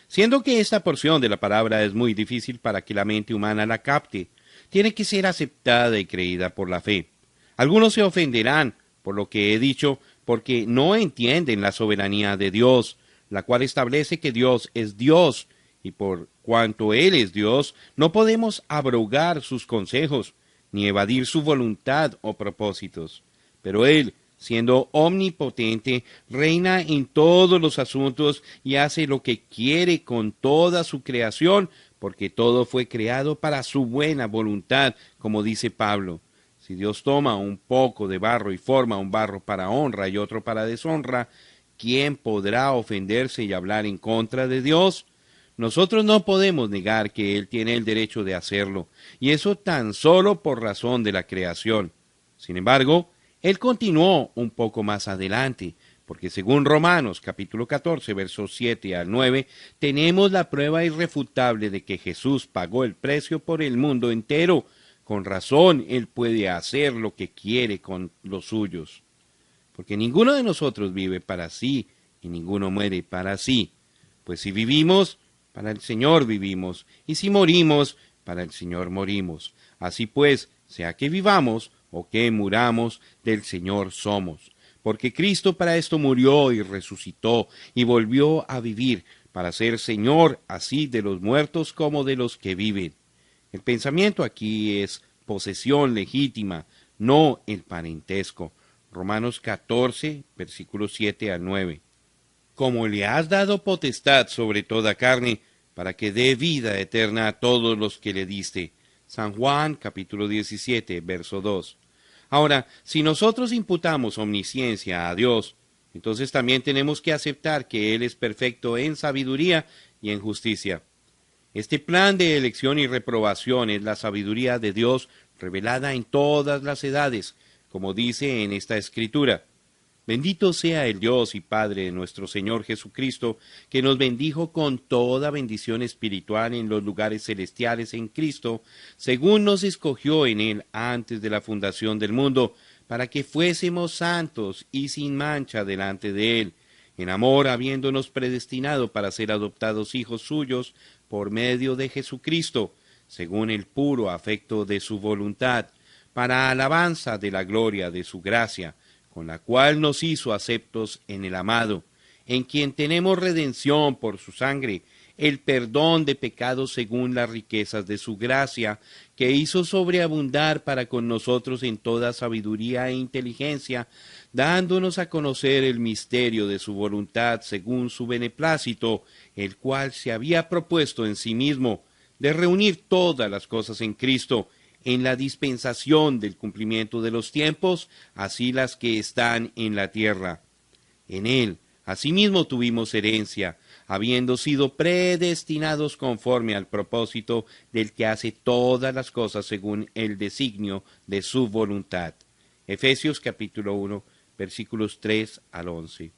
Speaker 1: Siendo que esta porción de la palabra es muy difícil para que la mente humana la capte, tiene que ser aceptada y creída por la fe. Algunos se ofenderán por lo que he dicho, porque no entienden la soberanía de Dios, la cual establece que Dios es Dios, y por cuanto Él es Dios, no podemos abrogar sus consejos, ni evadir su voluntad o propósitos. Pero Él, siendo omnipotente, reina en todos los asuntos y hace lo que quiere con toda su creación, porque todo fue creado para su buena voluntad, como dice Pablo. Si Dios toma un poco de barro y forma un barro para honra y otro para deshonra, ¿quién podrá ofenderse y hablar en contra de Dios? Nosotros no podemos negar que Él tiene el derecho de hacerlo, y eso tan solo por razón de la creación. Sin embargo, Él continuó un poco más adelante, porque según Romanos capítulo 14, versos 7 al 9, tenemos la prueba irrefutable de que Jesús pagó el precio por el mundo entero. Con razón, Él puede hacer lo que quiere con los suyos. Porque ninguno de nosotros vive para sí, y ninguno muere para sí. Pues si vivimos, para el Señor vivimos, y si morimos, para el Señor morimos. Así pues, sea que vivamos o que muramos, del Señor somos. Porque Cristo para esto murió y resucitó, y volvió a vivir, para ser Señor así de los muertos como de los que viven. El pensamiento aquí es posesión legítima, no el parentesco. Romanos 14, versículos 7 al 9. Como le has dado potestad sobre toda carne, para que dé vida eterna a todos los que le diste. San Juan, capítulo 17, verso 2. Ahora, si nosotros imputamos omnisciencia a Dios, entonces también tenemos que aceptar que Él es perfecto en sabiduría y en justicia. Este plan de elección y reprobación es la sabiduría de Dios revelada en todas las edades, como dice en esta escritura. Bendito sea el Dios y Padre de nuestro Señor Jesucristo, que nos bendijo con toda bendición espiritual en los lugares celestiales en Cristo, según nos escogió en Él antes de la fundación del mundo, para que fuésemos santos y sin mancha delante de Él, en amor habiéndonos predestinado para ser adoptados hijos suyos por medio de Jesucristo, según el puro afecto de su voluntad, para alabanza de la gloria de su gracia, con la cual nos hizo aceptos en el amado, en quien tenemos redención por su sangre, el perdón de pecados según las riquezas de su gracia, que hizo sobreabundar para con nosotros en toda sabiduría e inteligencia, dándonos a conocer el misterio de su voluntad según su beneplácito, el cual se había propuesto en sí mismo, de reunir todas las cosas en Cristo, en la dispensación del cumplimiento de los tiempos, así las que están en la tierra. En él, asimismo tuvimos herencia, habiendo sido predestinados conforme al propósito del que hace todas las cosas según el designio de su voluntad. Efesios capítulo 1, versículos 3 al 11.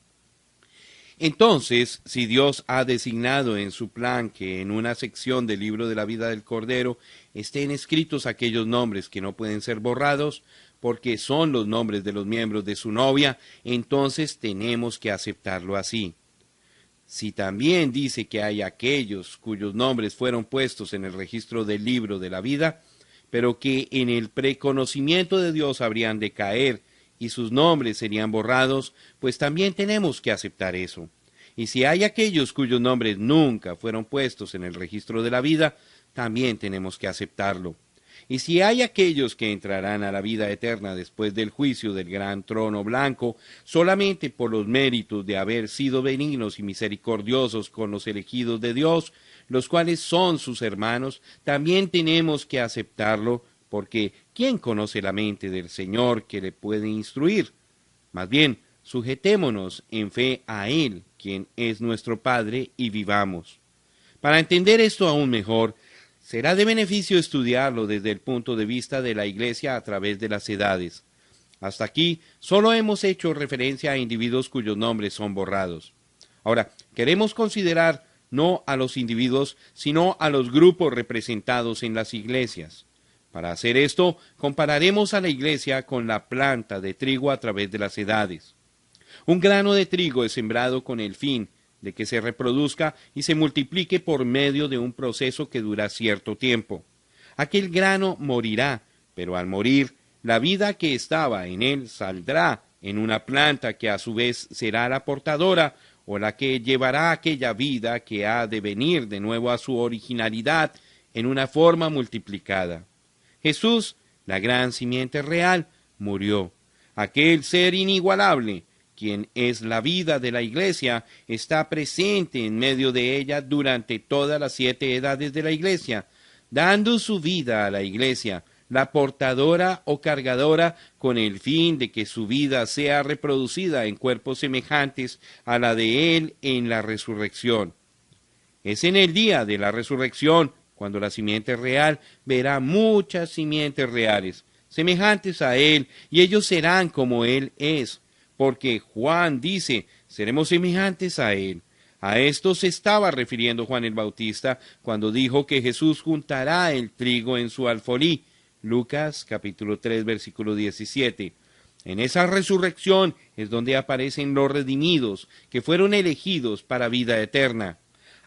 Speaker 1: Entonces, si Dios ha designado en su plan que en una sección del libro de la vida del Cordero estén escritos aquellos nombres que no pueden ser borrados, porque son los nombres de los miembros de su novia, entonces tenemos que aceptarlo así. Si también dice que hay aquellos cuyos nombres fueron puestos en el registro del libro de la vida, pero que en el preconocimiento de Dios habrían de caer y sus nombres serían borrados, pues también tenemos que aceptar eso. Y si hay aquellos cuyos nombres nunca fueron puestos en el registro de la vida, también tenemos que aceptarlo. Y si hay aquellos que entrarán a la vida eterna después del juicio del gran trono blanco, solamente por los méritos de haber sido benignos y misericordiosos con los elegidos de Dios, los cuales son sus hermanos, también tenemos que aceptarlo, porque ¿quién conoce la mente del Señor que le puede instruir? Más bien, sujetémonos en fe a Él, quien es nuestro Padre, y vivamos. Para entender esto aún mejor, será de beneficio estudiarlo desde el punto de vista de la Iglesia a través de las edades. Hasta aquí solo hemos hecho referencia a individuos cuyos nombres son borrados. Ahora, queremos considerar no a los individuos, sino a los grupos representados en las iglesias. Para hacer esto, compararemos a la iglesia con la planta de trigo a través de las edades. Un grano de trigo es sembrado con el fin de que se reproduzca y se multiplique por medio de un proceso que dura cierto tiempo. Aquel grano morirá, pero al morir, la vida que estaba en él saldrá en una planta que a su vez será la portadora o la que llevará aquella vida que ha de venir de nuevo a su originalidad en una forma multiplicada. Jesús, la gran simiente real, murió. Aquel ser inigualable, quien es la vida de la iglesia, está presente en medio de ella durante todas las 7 edades de la iglesia, dando su vida a la iglesia, la portadora o cargadora, con el fin de que su vida sea reproducida en cuerpos semejantes a la de Él en la resurrección. Es en el día de la resurrección cuando la simiente real verá muchas simientes reales, semejantes a Él, y ellos serán como Él es, porque Juan dice, seremos semejantes a Él. A esto se estaba refiriendo Juan el Bautista cuando dijo que Jesús juntará el trigo en su alfolí. Lucas capítulo 3 versículo 17. En esa resurrección es donde aparecen los redimidos, que fueron elegidos para vida eterna.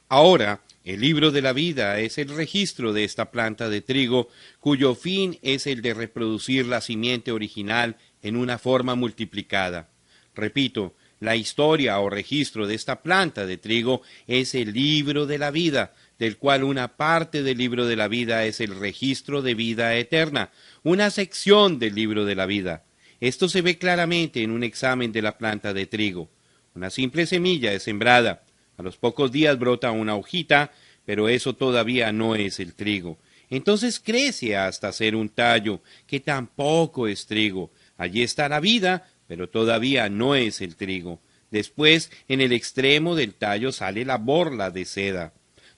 Speaker 1: Ahora, el libro de la vida es el registro de esta planta de trigo, cuyo fin es el de reproducir la simiente original en una forma multiplicada. Repito, la historia o registro de esta planta de trigo es el libro de la vida, del cual una parte del libro de la vida es el registro de vida eterna, una sección del libro de la vida. Esto se ve claramente en un examen de la planta de trigo. Una simple semilla es sembrada. A los pocos días brota una hojita, pero eso todavía no es el trigo. Entonces crece hasta ser un tallo, que tampoco es trigo. Allí está la vida, pero todavía no es el trigo. Después, en el extremo del tallo sale la borla de seda.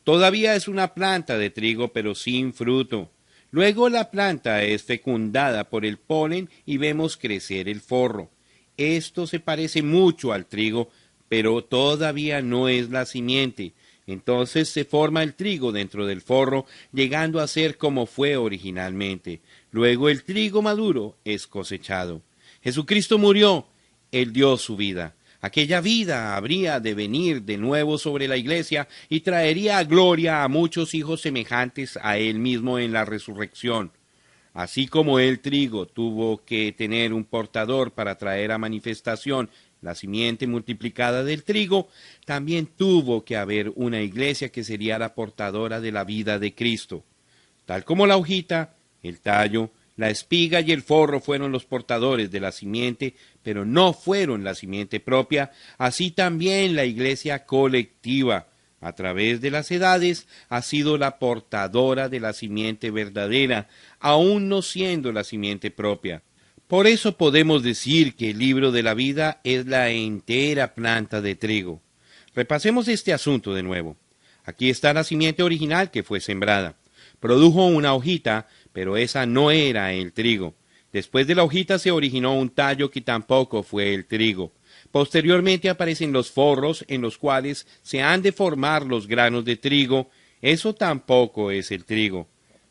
Speaker 1: Todavía es una planta de trigo, pero sin fruto. Luego la planta es fecundada por el polen y vemos crecer el forro. Esto se parece mucho al trigo, pero todavía no es la simiente. Entonces se forma el trigo dentro del forro, llegando a ser como fue originalmente. Luego el trigo maduro es cosechado. Jesucristo murió, Él dio su vida. Aquella vida habría de venir de nuevo sobre la iglesia y traería gloria a muchos hijos semejantes a Él mismo en la resurrección. Así como el trigo tuvo que tener un portador para traer a manifestación la simiente multiplicada del trigo, también tuvo que haber una iglesia que sería la portadora de la vida de Cristo. Tal como la hojita, el tallo, la espiga y el forro fueron los portadores de la simiente, pero no fueron la simiente propia, así también la iglesia colectiva, a través de las edades, ha sido la portadora de la simiente verdadera, aún no siendo la simiente propia. Por eso podemos decir que el libro de la vida es la entera planta de trigo. Repasemos este asunto de nuevo. Aquí está la simiente original que fue sembrada. Produjo una hojita, pero esa no era el trigo. Después de la hojita se originó un tallo que tampoco fue el trigo. Posteriormente aparecen los forros en los cuales se han de formar los granos de trigo. Eso tampoco es el trigo.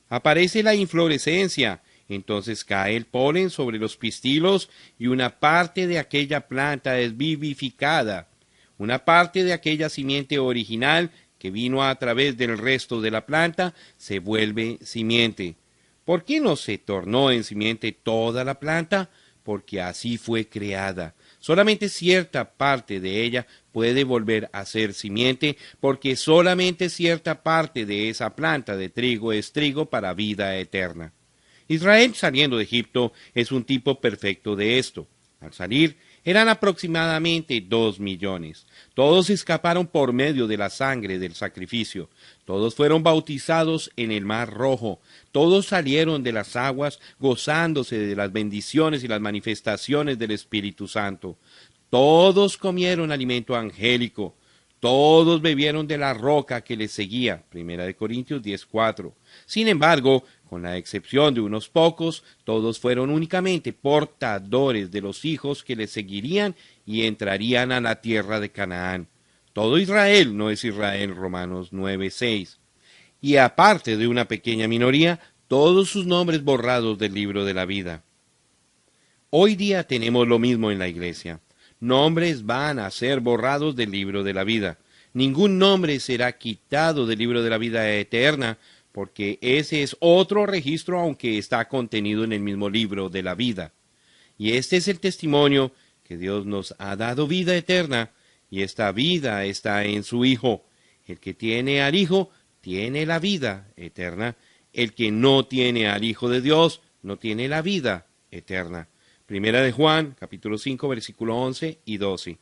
Speaker 1: Aparece la inflorescencia. Entonces cae el polen sobre los pistilos y una parte de aquella planta es vivificada. Una parte de aquella simiente original que vino a través del resto de la planta se vuelve simiente. ¿Por qué no se tornó en simiente toda la planta? Porque así fue creada. Solamente cierta parte de ella puede volver a ser simiente, porque solamente cierta parte de esa planta de trigo es trigo para vida eterna. Israel saliendo de Egipto es un tipo perfecto de esto. Al salir, eran aproximadamente 2 millones. Todos escaparon por medio de la sangre del sacrificio. Todos fueron bautizados en el Mar Rojo. Todos salieron de las aguas gozándose de las bendiciones y las manifestaciones del Espíritu Santo. Todos comieron alimento angélico. Todos bebieron de la roca que les seguía. 1 Corintios 10:4. Sin embargo, con la excepción de unos pocos, todos fueron únicamente portadores de los hijos que les seguirían y entrarían a la tierra de Canaán. Todo Israel no es Israel, Romanos 9:6. Y aparte de una pequeña minoría, todos sus nombres borrados del libro de la vida. Hoy día tenemos lo mismo en la iglesia. Nombres van a ser borrados del libro de la vida. Ningún nombre será quitado del libro de la vida eterna, porque ese es otro registro, aunque está contenido en el mismo libro de la vida. Y este es el testimonio que Dios nos ha dado vida eterna, y esta vida está en su Hijo. El que tiene al Hijo tiene la vida eterna. El que no tiene al Hijo de Dios no tiene la vida eterna. Primera de Juan, capítulo 5, versículo 11 y 12.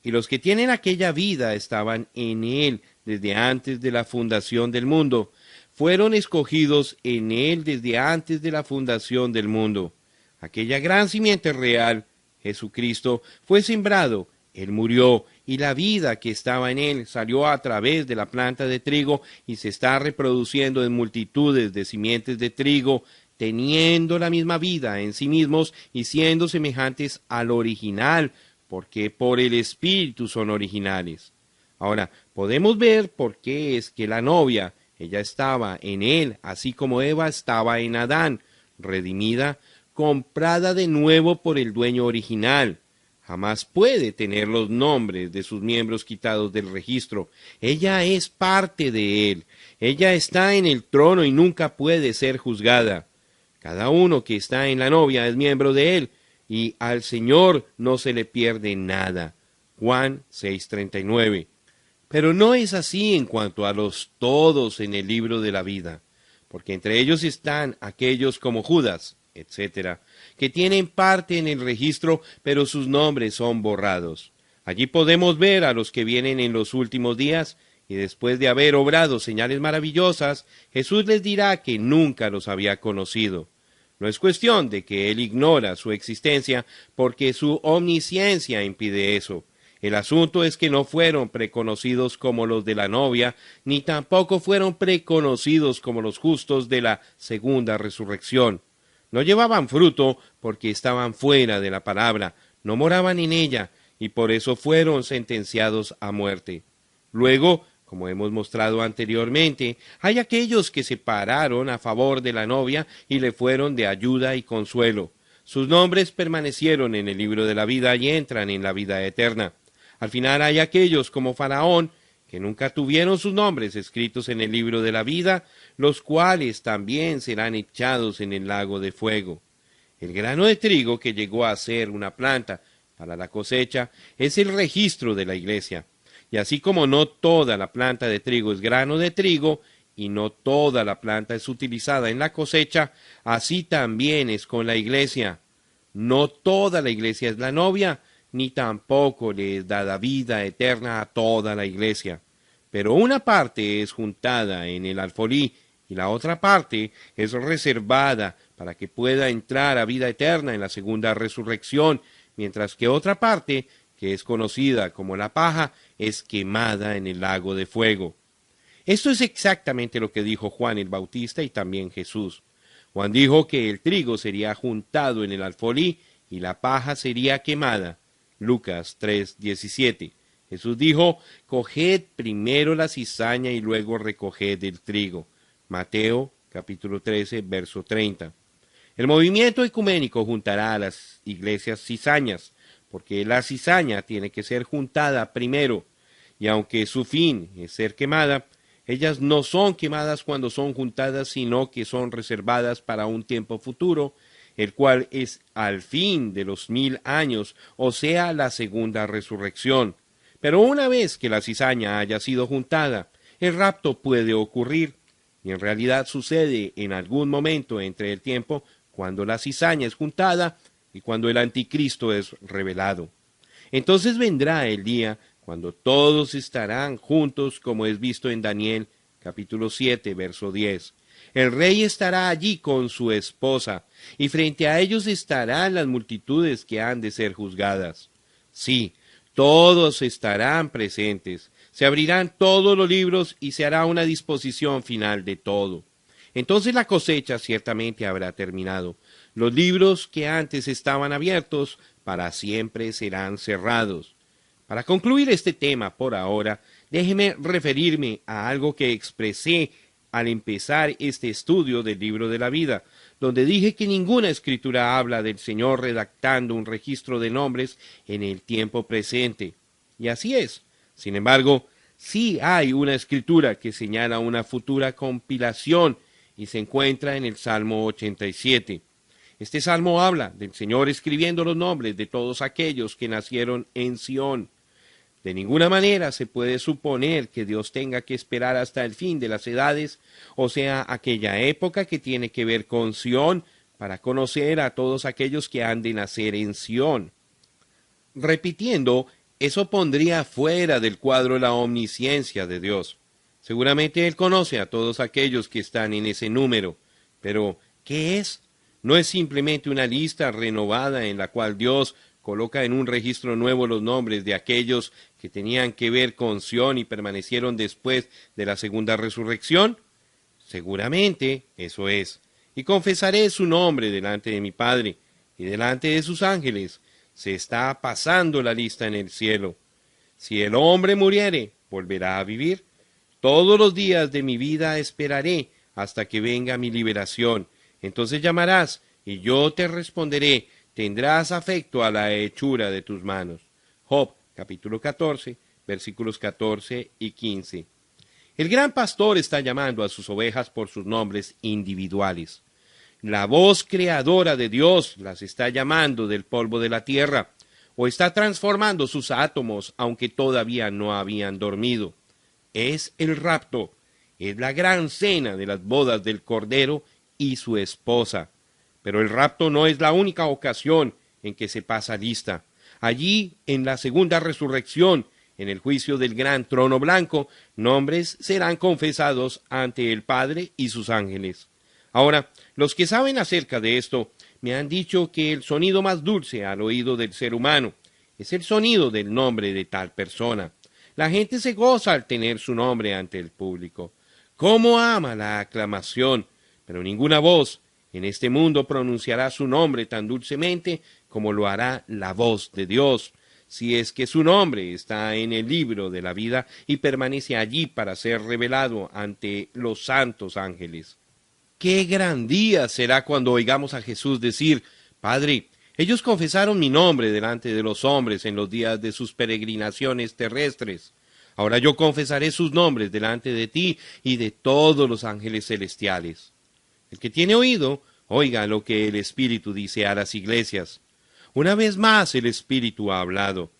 Speaker 1: Y los que tienen aquella vida estaban en Él desde antes de la fundación del mundo. Fueron escogidos en Él desde antes de la fundación del mundo. Aquella gran simiente real, Jesucristo, fue sembrado. Él murió y la vida que estaba en Él salió a través de la planta de trigo y se está reproduciendo en multitudes de simientes de trigo, teniendo la misma vida en sí mismos y siendo semejantes al original, porque por el Espíritu son originales. Ahora, podemos ver por qué es que la novia, ella estaba en él, así como Eva estaba en Adán, redimida, comprada de nuevo por el dueño original. Jamás puede tener los nombres de sus miembros quitados del registro. Ella es parte de él. Ella está en el trono y nunca puede ser juzgada. Cada uno que está en la novia es miembro de él, y al Señor no se le pierde nada. Juan 6:39. Pero no es así en cuanto a los todos en el libro de la vida, porque entre ellos están aquellos como Judas, etc., que tienen parte en el registro, pero sus nombres son borrados. Allí podemos ver a los que vienen en los últimos días, y después de haber obrado señales maravillosas, Jesús les dirá que nunca los había conocido. No es cuestión de que Él ignora su existencia, porque su omnisciencia impide eso. El asunto es que no fueron preconocidos como los de la novia, ni tampoco fueron preconocidos como los justos de la segunda resurrección. No llevaban fruto porque estaban fuera de la palabra, no moraban en ella, y por eso fueron sentenciados a muerte. Luego, como hemos mostrado anteriormente, hay aquellos que se pararon a favor de la novia y le fueron de ayuda y consuelo. Sus nombres permanecieron en el libro de la vida y entran en la vida eterna. Al final hay aquellos como Faraón, que nunca tuvieron sus nombres escritos en el libro de la vida, los cuales también serán echados en el lago de fuego. El grano de trigo que llegó a ser una planta para la cosecha es el registro de la iglesia. Y así como no toda la planta de trigo es grano de trigo, y no toda la planta es utilizada en la cosecha, así también es con la iglesia. No toda la iglesia es la novia, ni tampoco le es dada vida eterna a toda la iglesia. Pero una parte es juntada en el alfolí, y la otra parte es reservada para que pueda entrar a vida eterna en la segunda resurrección, mientras que otra parte, que es conocida como la paja, es quemada en el lago de fuego. Esto es exactamente lo que dijo Juan el Bautista y también Jesús. Juan dijo que el trigo sería juntado en el alfolí y la paja sería quemada. Lucas 3:17. Jesús dijo, coged primero la cizaña y luego recoged el trigo. Mateo capítulo 13, verso 30. El movimiento ecuménico juntará a las iglesias cizañas, porque la cizaña tiene que ser juntada primero, y aunque su fin es ser quemada, ellas no son quemadas cuando son juntadas, sino que son reservadas para un tiempo futuro, el cual es al fin de los 1000 años, o sea, la segunda resurrección. Pero una vez que la cizaña haya sido juntada, el rapto puede ocurrir, y en realidad sucede en algún momento entre el tiempo cuando la cizaña es juntada y cuando el anticristo es revelado. Entonces vendrá el día cuando todos estarán juntos, como es visto en Daniel capítulo 7, verso 10. El rey estará allí con su esposa, y frente a ellos estarán las multitudes que han de ser juzgadas. Sí, todos estarán presentes, se abrirán todos los libros y se hará una disposición final de todo. Entonces la cosecha ciertamente habrá terminado. Los libros que antes estaban abiertos para siempre serán cerrados. Para concluir este tema por ahora, déjeme referirme a algo que expresé al empezar este estudio del libro de la vida, donde dije que ninguna escritura habla del Señor redactando un registro de nombres en el tiempo presente. Y así es. Sin embargo, sí hay una escritura que señala una futura compilación y se encuentra en el Salmo 87. Este salmo habla del Señor escribiendo los nombres de todos aquellos que nacieron en Sión. De ninguna manera se puede suponer que Dios tenga que esperar hasta el fin de las edades, o sea, aquella época que tiene que ver con Sión, para conocer a todos aquellos que han de nacer en Sión. Repitiendo, eso pondría fuera del cuadro la omnisciencia de Dios. Seguramente Él conoce a todos aquellos que están en ese número, pero ¿qué es? No es simplemente una lista renovada en la cual Dios coloca en un registro nuevo los nombres de aquellos que tenían que ver con Sión y permanecieron después de la segunda resurrección. Seguramente eso es. Y confesaré su nombre delante de mi Padre y delante de sus ángeles. Se está pasando la lista en el cielo. Si el hombre muriere, volverá a vivir. Todos los días de mi vida esperaré hasta que venga mi liberación. Entonces llamarás, y yo te responderé. Tendrás afecto a la hechura de tus manos. Job, capítulo 14, versículos 14 y 15. El gran pastor está llamando a sus ovejas por sus nombres individuales. La voz creadora de Dios las está llamando del polvo de la tierra, o está transformando sus átomos, aunque todavía no habían dormido. Es el rapto, es la gran cena de las bodas del Cordero y su esposa. Pero el rapto no es la única ocasión en que se pasa lista. Allí, en la segunda resurrección, en el juicio del gran trono blanco, nombres serán confesados ante el Padre y sus ángeles. Ahora, los que saben acerca de esto me han dicho que el sonido más dulce al oído del ser humano es el sonido del nombre de tal persona. La gente se goza al tener su nombre ante el público. ¡Cómo ama la aclamación! Pero ninguna voz en este mundo pronunciará su nombre tan dulcemente como lo hará la voz de Dios, si es que su nombre está en el libro de la vida y permanece allí para ser revelado ante los santos ángeles. ¡Qué gran día será cuando oigamos a Jesús decir, Padre, ellos confesaron mi nombre delante de los hombres en los días de sus peregrinaciones terrestres. Ahora yo confesaré sus nombres delante de ti y de todos los ángeles celestiales. El que tiene oído, oiga lo que el Espíritu dice a las iglesias. Una vez más el Espíritu ha hablado.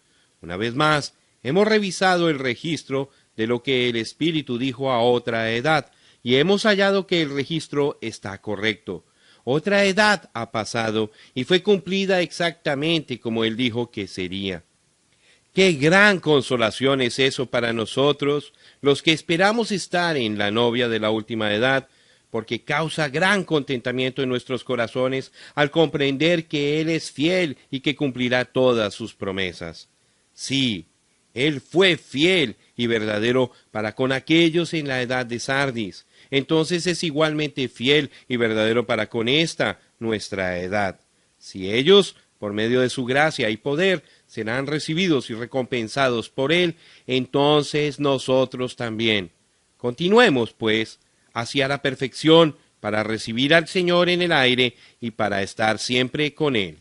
Speaker 1: Una vez más hemos revisado el registro de lo que el Espíritu dijo a otra edad, y hemos hallado que el registro está correcto. Otra edad ha pasado y fue cumplida exactamente como Él dijo que sería. ¡Qué gran consolación es eso para nosotros, los que esperamos estar en la novia de la última edad, porque causa gran contentamiento en nuestros corazones al comprender que Él es fiel y que cumplirá todas sus promesas. Sí, Él fue fiel y verdadero para con aquellos en la edad de Sardis, entonces es igualmente fiel y verdadero para con esta, nuestra edad. Si ellos, por medio de su gracia y poder, serán recibidos y recompensados por él, entonces nosotros también. Continuemos, pues, hacia la perfección, para recibir al Señor en el aire y para estar siempre con él.